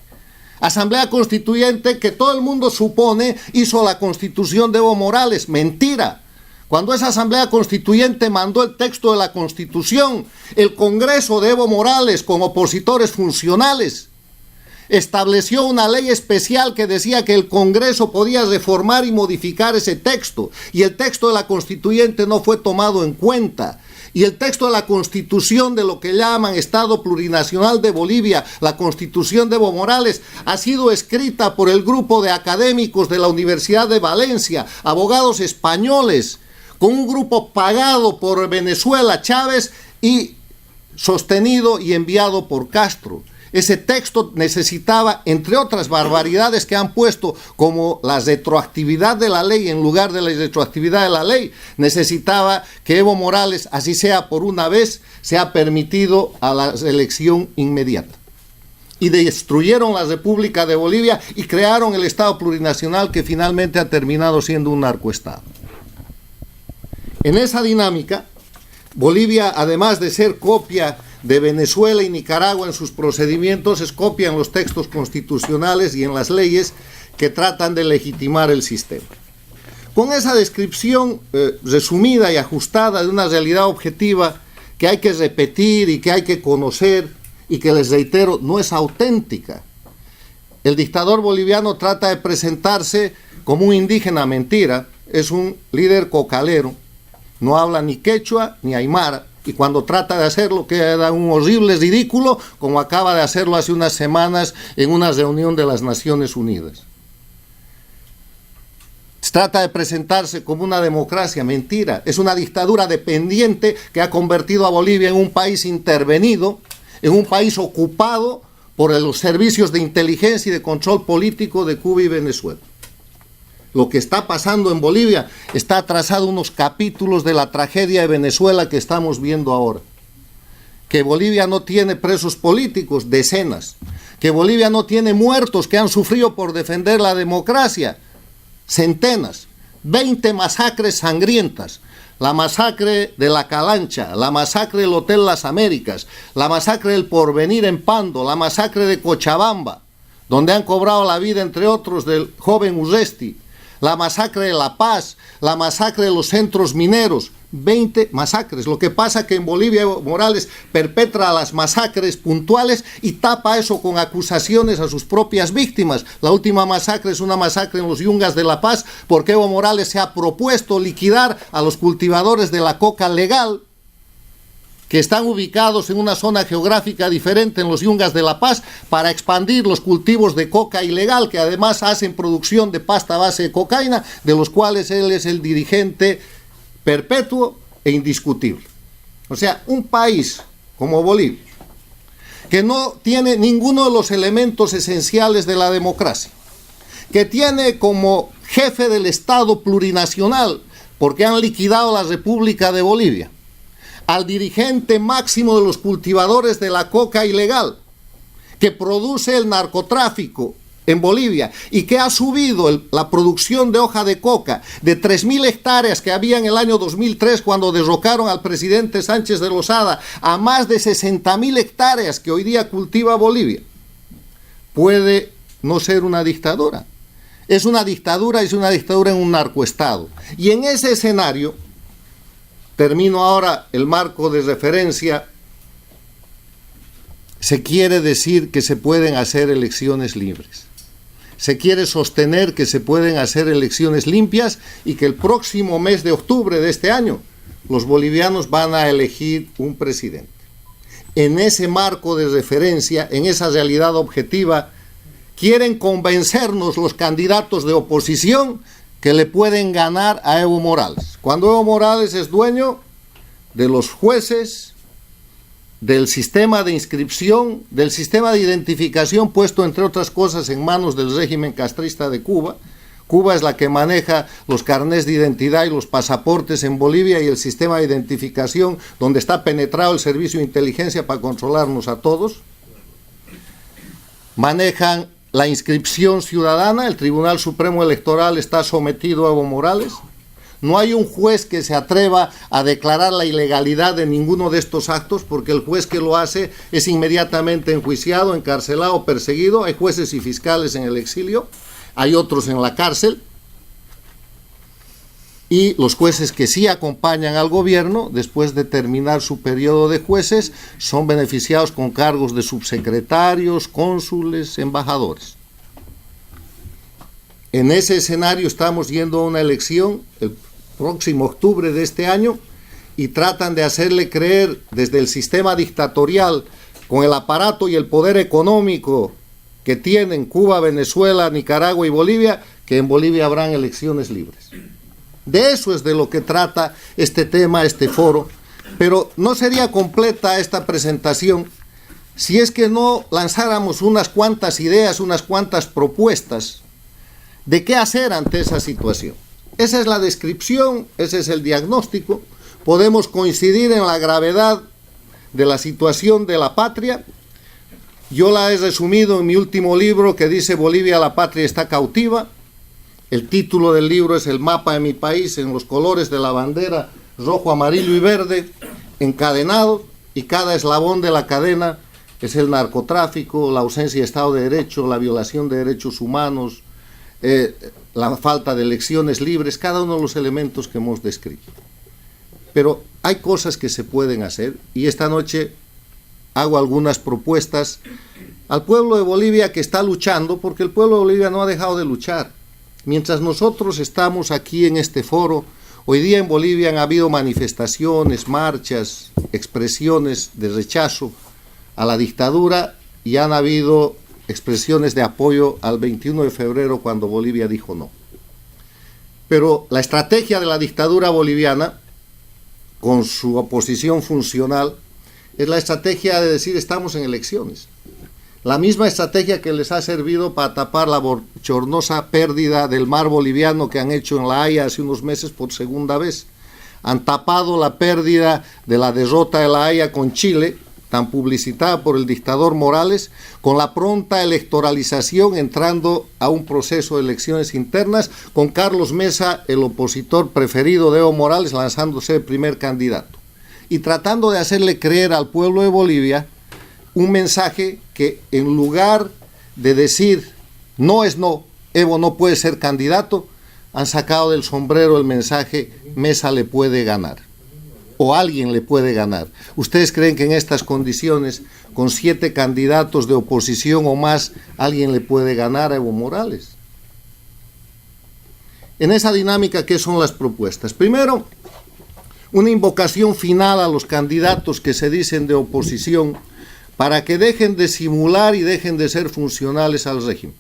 Asamblea Constituyente que todo el mundo supone hizo la Constitución de Evo Morales. Mentira. Cuando esa Asamblea Constituyente mandó el texto de la Constitución, el Congreso de Evo Morales, con opositores funcionales, estableció una ley especial que decía que el Congreso podía reformar y modificar ese texto, y el texto de la Constituyente no fue tomado en cuenta. Y el texto de la Constitución de lo que llaman Estado Plurinacional de Bolivia, la Constitución de Evo Morales, ha sido escrita por el grupo de académicos de la Universidad de Valencia, abogados españoles, con un grupo pagado por Venezuela, Chávez, y sostenido y enviado por Castro. Ese texto necesitaba, entre otras barbaridades que han puesto, como la retroactividad de la ley en lugar de la retroactividad de la ley, necesitaba que Evo Morales, así sea por una vez, sea permitido a la elección inmediata. Y destruyeron la República de Bolivia y crearon el Estado Plurinacional que finalmente ha terminado siendo un narcoestado. En esa dinámica, Bolivia, además de ser copia de Venezuela y Nicaragua en sus procedimientos, es copia en los textos constitucionales y en las leyes que tratan de legitimar el sistema. Con esa descripción resumida y ajustada de una realidad objetiva que hay que repetir y que hay que conocer y que, les reitero, no es auténtica, el dictador boliviano trata de presentarse como un indígena mentira, es un líder cocalero, no habla ni quechua ni aymara, y cuando trata de hacerlo queda un horrible ridículo, como acaba de hacerlo hace unas semanas en una reunión de las Naciones Unidas. Trata de presentarse como una democracia, mentira. Es una dictadura dependiente que ha convertido a Bolivia en un país intervenido, en un país ocupado por los servicios de inteligencia y de control político de Cuba y Venezuela. Lo que está pasando en Bolivia está atrasado unos capítulos de la tragedia de Venezuela que estamos viendo ahora. Que Bolivia no tiene presos políticos, decenas. Que Bolivia no tiene muertos que han sufrido por defender la democracia, centenas. 20 masacres sangrientas. La masacre de la Calancha, la masacre del Hotel Las Américas, la masacre del Porvenir en Pando, la masacre de Cochabamba, donde han cobrado la vida, entre otros, del joven Urresti, la masacre de La Paz, la masacre de los centros mineros, 20 masacres. Lo que pasa es que en Bolivia Evo Morales perpetra las masacres puntuales y tapa eso con acusaciones a sus propias víctimas. La última masacre es una masacre en los Yungas de La Paz, porque Evo Morales se ha propuesto liquidar a los cultivadores de la coca legal, que están ubicados en una zona geográfica diferente en los Yungas de La Paz, para expandir los cultivos de coca ilegal, que además hacen producción de pasta a base de cocaína, de los cuales él es el dirigente perpetuo e indiscutible. O sea, un país como Bolivia, que no tiene ninguno de los elementos esenciales de la democracia, que tiene como jefe del Estado plurinacional, porque han liquidado la República de Bolivia, al dirigente máximo de los cultivadores de la coca ilegal, que produce el narcotráfico en Bolivia y que ha subido la producción de hoja de coca de 3.000 hectáreas que había en el año 2003 cuando derrocaron al presidente Sánchez de Lozada a más de 60.000 hectáreas que hoy día cultiva Bolivia, puede no ser una dictadura. Es una dictadura en un narcoestado. Y en ese escenario, termino ahora el marco de referencia, se quiere decir que se pueden hacer elecciones libres. Se quiere sostener que se pueden hacer elecciones limpias y que el próximo mes de octubre de este año los bolivianos van a elegir un presidente. En ese marco de referencia, en esa realidad objetiva, quieren convencernos los candidatos de oposición que le pueden ganar a Evo Morales, cuando Evo Morales es dueño de los jueces, del sistema de inscripción, del sistema de identificación puesto, entre otras cosas, en manos del régimen castrista de Cuba. Cuba es la que maneja los carnés de identidad y los pasaportes en Bolivia, y el sistema de identificación donde está penetrado el servicio de inteligencia para controlarnos a todos. Manejan la inscripción ciudadana, el Tribunal Supremo Electoral está sometido a Evo Morales. No hay un juez que se atreva a declarar la ilegalidad de ninguno de estos actos, porque el juez que lo hace es inmediatamente enjuiciado, encarcelado, perseguido. Hay jueces y fiscales en el exilio, hay otros en la cárcel, y los jueces que sí acompañan al gobierno, después de terminar su periodo de jueces, son beneficiados con cargos de subsecretarios, cónsules, embajadores. En ese escenario estamos yendo a una elección el próximo octubre de este año, y tratan de hacerle creer desde el sistema dictatorial, con el aparato y el poder económico que tienen Cuba, Venezuela, Nicaragua y Bolivia, que en Bolivia habrán elecciones libres. De eso es de lo que trata este tema, este foro, pero no sería completa esta presentación si es que no lanzáramos unas cuantas ideas, unas cuantas propuestas de qué hacer ante esa situación. Esa es la descripción, ese es el diagnóstico. Podemos coincidir en la gravedad de la situación de la patria. Yo la he resumido en mi último libro, que dice Bolivia, la patria está cautiva. El título del libro es El mapa de mi país, en los colores de la bandera, rojo, amarillo y verde, encadenado, y cada eslabón de la cadena es el narcotráfico, la ausencia de Estado de Derecho, la violación de derechos humanos, la falta de elecciones libres, cada uno de los elementos que hemos descrito. Pero hay cosas que se pueden hacer, y esta noche hago algunas propuestas al pueblo de Bolivia, que está luchando, porque el pueblo de Bolivia no ha dejado de luchar. Mientras nosotros estamos aquí en este foro, hoy día en Bolivia han habido manifestaciones, marchas, expresiones de rechazo a la dictadura, y han habido expresiones de apoyo al 21 de febrero, cuando Bolivia dijo no. Pero la estrategia de la dictadura boliviana, con su oposición funcional, es la estrategia de decir estamos en elecciones. La misma estrategia que les ha servido para tapar la bochornosa pérdida del mar boliviano que han hecho en La Haya hace unos meses por segunda vez. Han tapado la pérdida de la derrota de La Haya con Chile, tan publicitada por el dictador Morales, con la pronta electoralización, entrando a un proceso de elecciones internas, con Carlos Mesa, el opositor preferido de Evo Morales, lanzándose el primer candidato. Y tratando de hacerle creer al pueblo de Bolivia un mensaje que, en lugar de decir no es no, Evo no puede ser candidato, han sacado del sombrero el mensaje Mesa le puede ganar, o alguien le puede ganar. ¿Ustedes creen que en estas condiciones, con 7 candidatos de oposición o más, alguien le puede ganar a Evo Morales? En esa dinámica, ¿qué son las propuestas? Primero, una invocación final a los candidatos que se dicen de oposición para que dejen de simular y dejen de ser funcionales al régimen.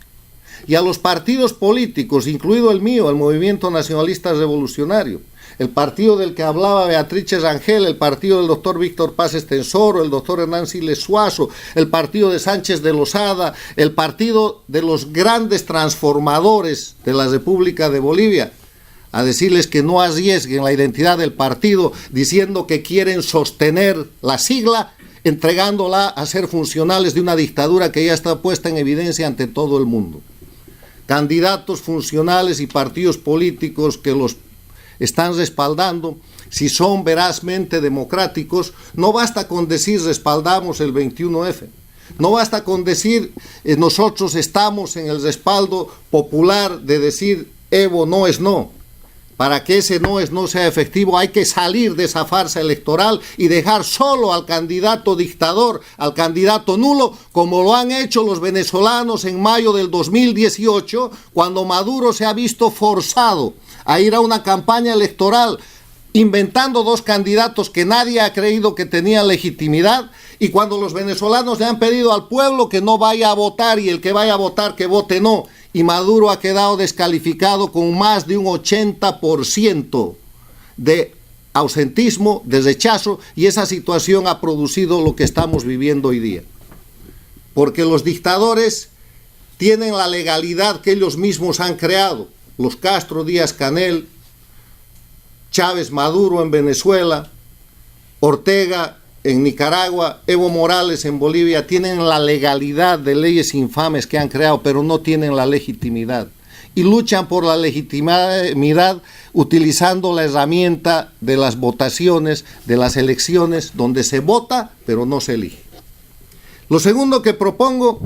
Y a los partidos políticos, incluido el mío, el Movimiento Nacionalista Revolucionario, el partido del que hablaba Beatriz Rangel, el partido del doctor Víctor Paz Estensoro, el doctor Hernán Siles Suazo, el partido de Sánchez de Lozada, el partido de los grandes transformadores de la República de Bolivia, a decirles que no arriesguen la identidad del partido diciendo que quieren sostener la sigla, entregándola a ser funcionales de una dictadura que ya está puesta en evidencia ante todo el mundo. Candidatos funcionales y partidos políticos que los están respaldando, si son verazmente democráticos, no basta con decir respaldamos el 21F, no basta con decir nosotros estamos en el respaldo popular de decir Evo no es no. Para que ese no es no sea efectivo hay que salir de esa farsa electoral y dejar solo al candidato dictador, al candidato nulo, como lo han hecho los venezolanos en mayo del 2018, cuando Maduro se ha visto forzado a ir a una campaña electoral inventando 2 candidatos que nadie ha creído que tenían legitimidad, y cuando los venezolanos le han pedido al pueblo que no vaya a votar y el que vaya a votar que vote no, y Maduro ha quedado descalificado con más de un 80% de ausentismo, de rechazo, y esa situación ha producido lo que estamos viviendo hoy día. Porque los dictadores tienen la legalidad que ellos mismos han creado. Los Castro, Díaz Canel, Chávez, Maduro en Venezuela, Ortega en Nicaragua, Evo Morales en Bolivia, tienen la legalidad de leyes infames que han creado, pero no tienen la legitimidad. Y luchan por la legitimidad utilizando la herramienta de las votaciones, de las elecciones, donde se vota, pero no se elige. Lo segundo que propongo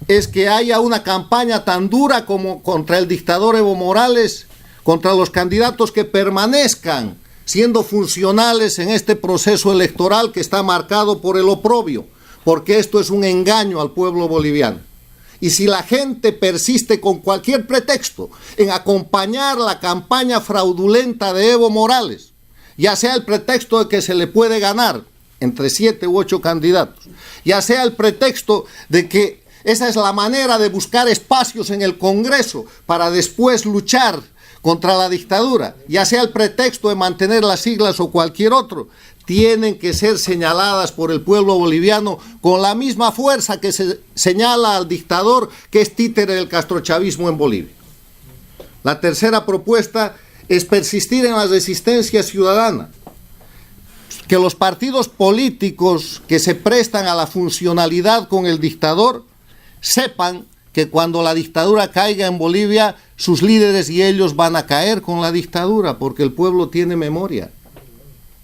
es que haya una campaña tan dura como contra el dictador Evo Morales, contra los candidatos que permanezcan siendo funcionales en este proceso electoral que está marcado por el oprobio, porque esto es un engaño al pueblo boliviano. Y si la gente persiste con cualquier pretexto en acompañar la campaña fraudulenta de Evo Morales, ya sea el pretexto de que se le puede ganar entre 7 u 8 candidatos, ya sea el pretexto de que esa es la manera de buscar espacios en el Congreso para después luchar contra la dictadura, ya sea el pretexto de mantener las siglas o cualquier otro, tienen que ser señaladas por el pueblo boliviano con la misma fuerza que se señala al dictador que es títere del castrochavismo en Bolivia. La tercera propuesta es persistir en la resistencia ciudadana, que los partidos políticos que se prestan a la funcionalidad con el dictador sepan que cuando la dictadura caiga en Bolivia, sus líderes y ellos van a caer con la dictadura, porque el pueblo tiene memoria.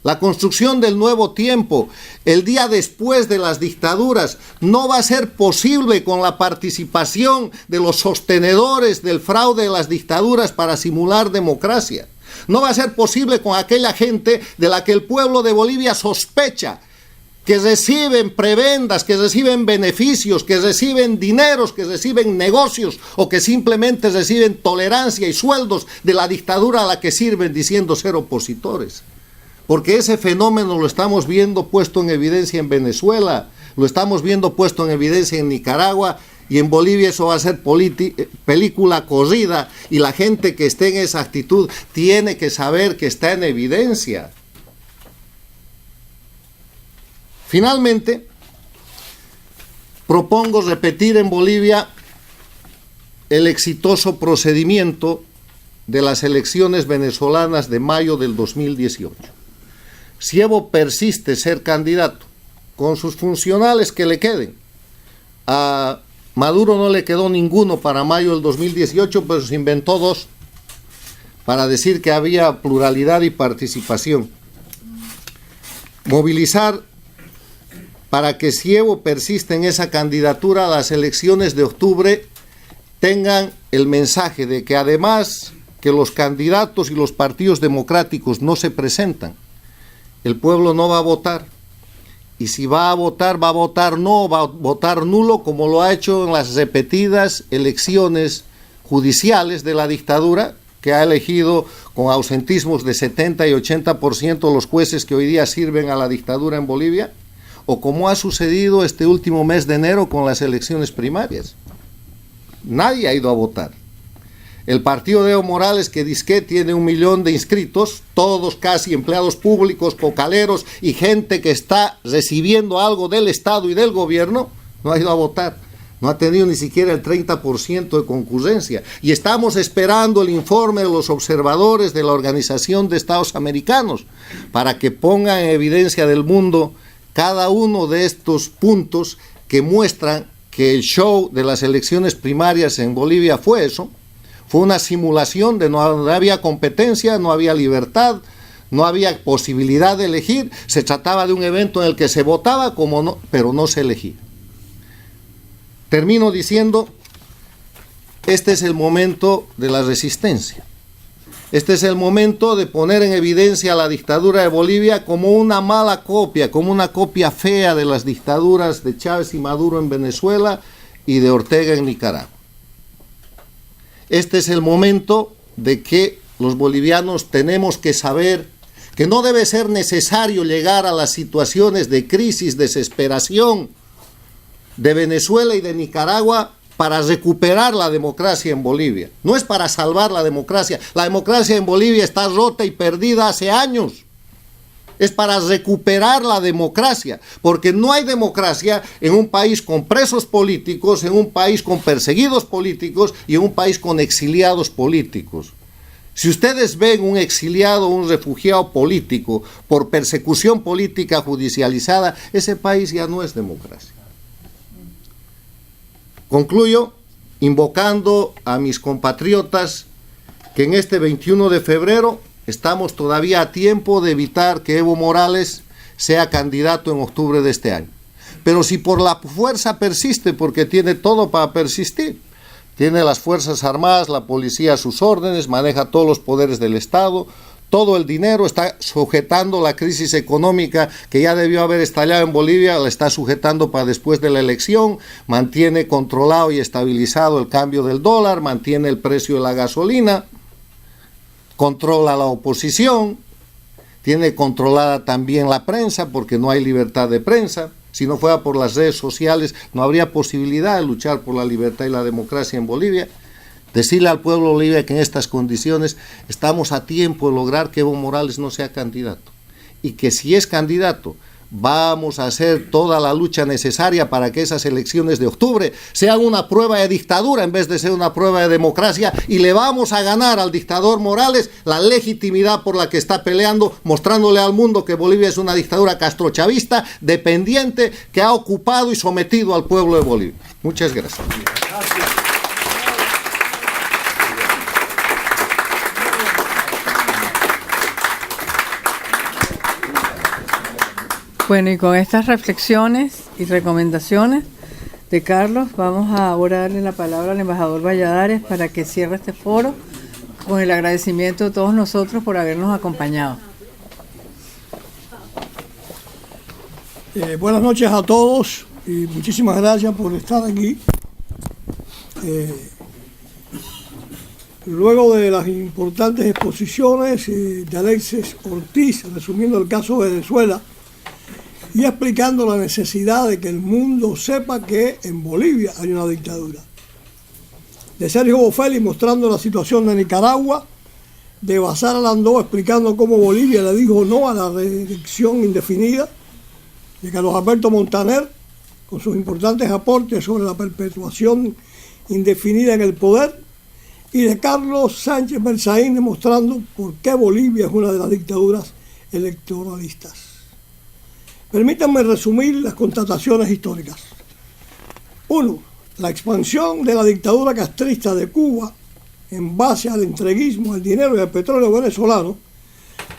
La construcción del nuevo tiempo, el día después de las dictaduras, no va a ser posible con la participación de los sostenedores del fraude de las dictaduras para simular democracia. No va a ser posible con aquella gente de la que el pueblo de Bolivia sospecha que reciben prebendas, que reciben beneficios, que reciben dineros, que reciben negocios o que simplemente reciben tolerancia y sueldos de la dictadura a la que sirven diciendo ser opositores. Porque ese fenómeno lo estamos viendo puesto en evidencia en Venezuela, lo estamos viendo puesto en evidencia en Nicaragua y en Bolivia eso va a ser película corrida, y la gente que esté en esa actitud tiene que saber que está en evidencia. Finalmente, propongo repetir en Bolivia el exitoso procedimiento de las elecciones venezolanas de mayo del 2018. Si Evo persiste ser candidato, con sus funcionales que le queden, a Maduro no le quedó ninguno para mayo del 2018, pero se inventó dos para decir que había pluralidad y participación. Movilizar para que si Evo persiste en esa candidatura, las elecciones de octubre tengan el mensaje de que además que los candidatos y los partidos democráticos no se presentan, el pueblo no va a votar. Y si va a votar no, va a votar nulo, como lo ha hecho en las repetidas elecciones judiciales de la dictadura, que ha elegido con ausentismos de 70 y 80% los jueces que hoy día sirven a la dictadura en Bolivia, o como ha sucedido este último mes de enero con las elecciones primarias. Nadie ha ido a votar. El partido de Evo Morales, que dizque tiene 1 millón de inscritos, todos casi empleados públicos, cocaleros y gente que está recibiendo algo del Estado y del gobierno, no ha ido a votar. No ha tenido ni siquiera el 30% de concurrencia. Y estamos esperando el informe de los observadores de la Organización de Estados Americanos para que pongan en evidencia del mundo cada uno de estos puntos que muestran que el show de las elecciones primarias en Bolivia fue eso. Fue una simulación de no había competencia, no había libertad, no había posibilidad de elegir. Se trataba de un evento en el que se votaba, pero no se elegía. Termino diciendo, este es el momento de la resistencia. Este es el momento de poner en evidencia a la dictadura de Bolivia como una mala copia, como una copia fea de las dictaduras de Chávez y Maduro en Venezuela y de Ortega en Nicaragua. Este es el momento de que los bolivianos tenemos que saber que no debe ser necesario llegar a las situaciones de crisis, desesperación de Venezuela y de Nicaragua para recuperar la democracia en Bolivia. No es para salvar la democracia. La democracia en Bolivia está rota y perdida hace años. Es para recuperar la democracia, porque no hay democracia en un país con presos políticos, en un país con perseguidos políticos y en un país con exiliados políticos. Si ustedes ven un exiliado o un refugiado político por persecución política judicializada, ese país ya no es democracia. Concluyo invocando a mis compatriotas que en este 21 de febrero estamos todavía a tiempo de evitar que Evo Morales sea candidato en octubre de este año. Pero si por la fuerza persiste, porque tiene todo para persistir, tiene las Fuerzas Armadas, la policía a sus órdenes, maneja todos los poderes del Estado, todo el dinero, está sujetando la crisis económica que ya debió haber estallado en Bolivia, la está sujetando para después de la elección, mantiene controlado y estabilizado el cambio del dólar, mantiene el precio de la gasolina, controla la oposición, tiene controlada también la prensa porque no hay libertad de prensa. Si no fuera por las redes sociales no habría posibilidad de luchar por la libertad y la democracia en Bolivia. Decirle al pueblo de Bolivia que en estas condiciones estamos a tiempo de lograr que Evo Morales no sea candidato, y que si es candidato vamos a hacer toda la lucha necesaria para que esas elecciones de octubre sean una prueba de dictadura en vez de ser una prueba de democracia, y le vamos a ganar al dictador Morales la legitimidad por la que está peleando, mostrándole al mundo que Bolivia es una dictadura castrochavista, dependiente, que ha ocupado y sometido al pueblo de Bolivia. Muchas gracias. Bueno, y con estas reflexiones y recomendaciones de Carlos, vamos a ahora darle la palabra al embajador Valladares para que cierre este foro con el agradecimiento de todos nosotros por habernos acompañado. Buenas noches a todos y muchísimas gracias por estar aquí. Luego de las importantes exposiciones de Alexis Ortiz, resumiendo el caso de Venezuela, y explicando la necesidad de que el mundo sepa que en Bolivia hay una dictadura. De Sergio Bofelli mostrando la situación de Nicaragua, de Bazar Alandó explicando cómo Bolivia le dijo no a la reelección indefinida, de Carlos Alberto Montaner con sus importantes aportes sobre la perpetuación indefinida en el poder, y de Carlos Sánchez Berzaín demostrando por qué Bolivia es una de las dictaduras electoralistas. Permítanme resumir las constataciones históricas. 1. La expansión de la dictadura castrista de Cuba en base al entreguismo, al dinero y al petróleo venezolano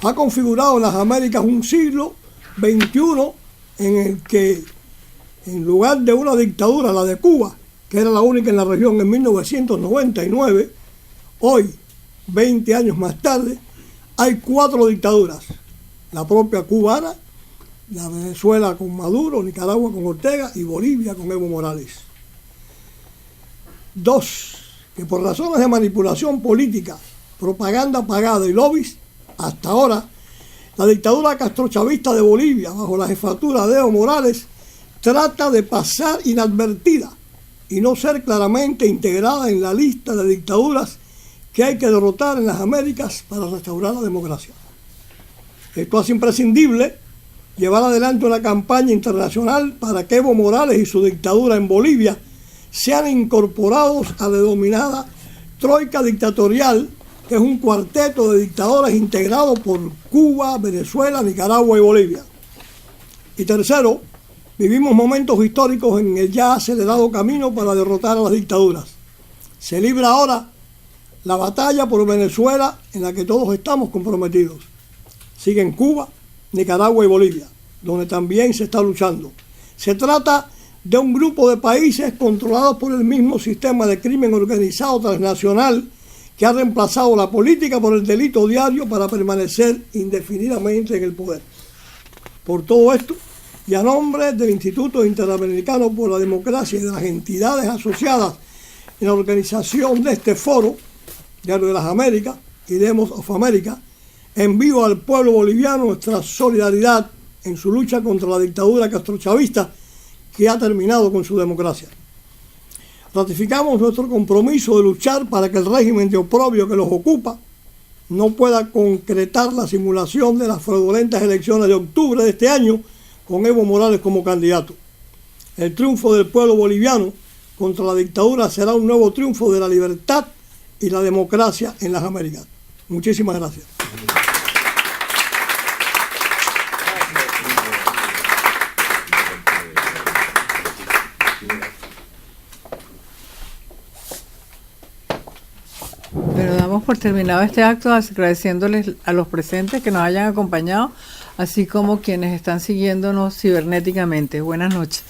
ha configurado en las Américas un siglo XXI en el que, en lugar de una dictadura, la de Cuba, que era la única en la región en 1999, hoy, 20 años más tarde, hay 4 dictaduras. La propia cubana, la Venezuela con Maduro, Nicaragua con Ortega y Bolivia con Evo Morales. 2. Que por razones de manipulación política, propaganda pagada y lobbies, hasta ahora, la dictadura castrochavista de Bolivia, bajo la jefatura de Evo Morales, trata de pasar inadvertida y no ser claramente integrada en la lista de dictaduras que hay que derrotar en las Américas para restaurar la democracia. Esto hace imprescindible llevar adelante una campaña internacional para que Evo Morales y su dictadura en Bolivia sean incorporados a la denominada troika dictatorial, que es un cuarteto de dictadores integrado por Cuba, Venezuela, Nicaragua y Bolivia. Y tercero, vivimos momentos históricos en el ya acelerado camino para derrotar a las dictaduras. Se libra ahora la batalla por Venezuela, en la que todos estamos comprometidos. Siguen Cuba, Nicaragua y Bolivia, donde también se está luchando. Se trata de un grupo de países controlados por el mismo sistema de crimen organizado transnacional que ha reemplazado la política por el delito diario para permanecer indefinidamente en el poder. Por todo esto, y a nombre del Instituto Interamericano por la Democracia y de las entidades asociadas en la organización de este foro, Diario de las Américas y Demos of America, envío al pueblo boliviano nuestra solidaridad en su lucha contra la dictadura castrochavista que ha terminado con su democracia. Ratificamos nuestro compromiso de luchar para que el régimen de oprobio que los ocupa no pueda concretar la simulación de las fraudulentas elecciones de octubre de este año con Evo Morales como candidato. El triunfo del pueblo boliviano contra la dictadura será un nuevo triunfo de la libertad y la democracia en las Américas. Muchísimas gracias. Pero damos por terminado este acto agradeciéndoles a los presentes que nos hayan acompañado, así como quienes están siguiéndonos cibernéticamente. Buenas noches.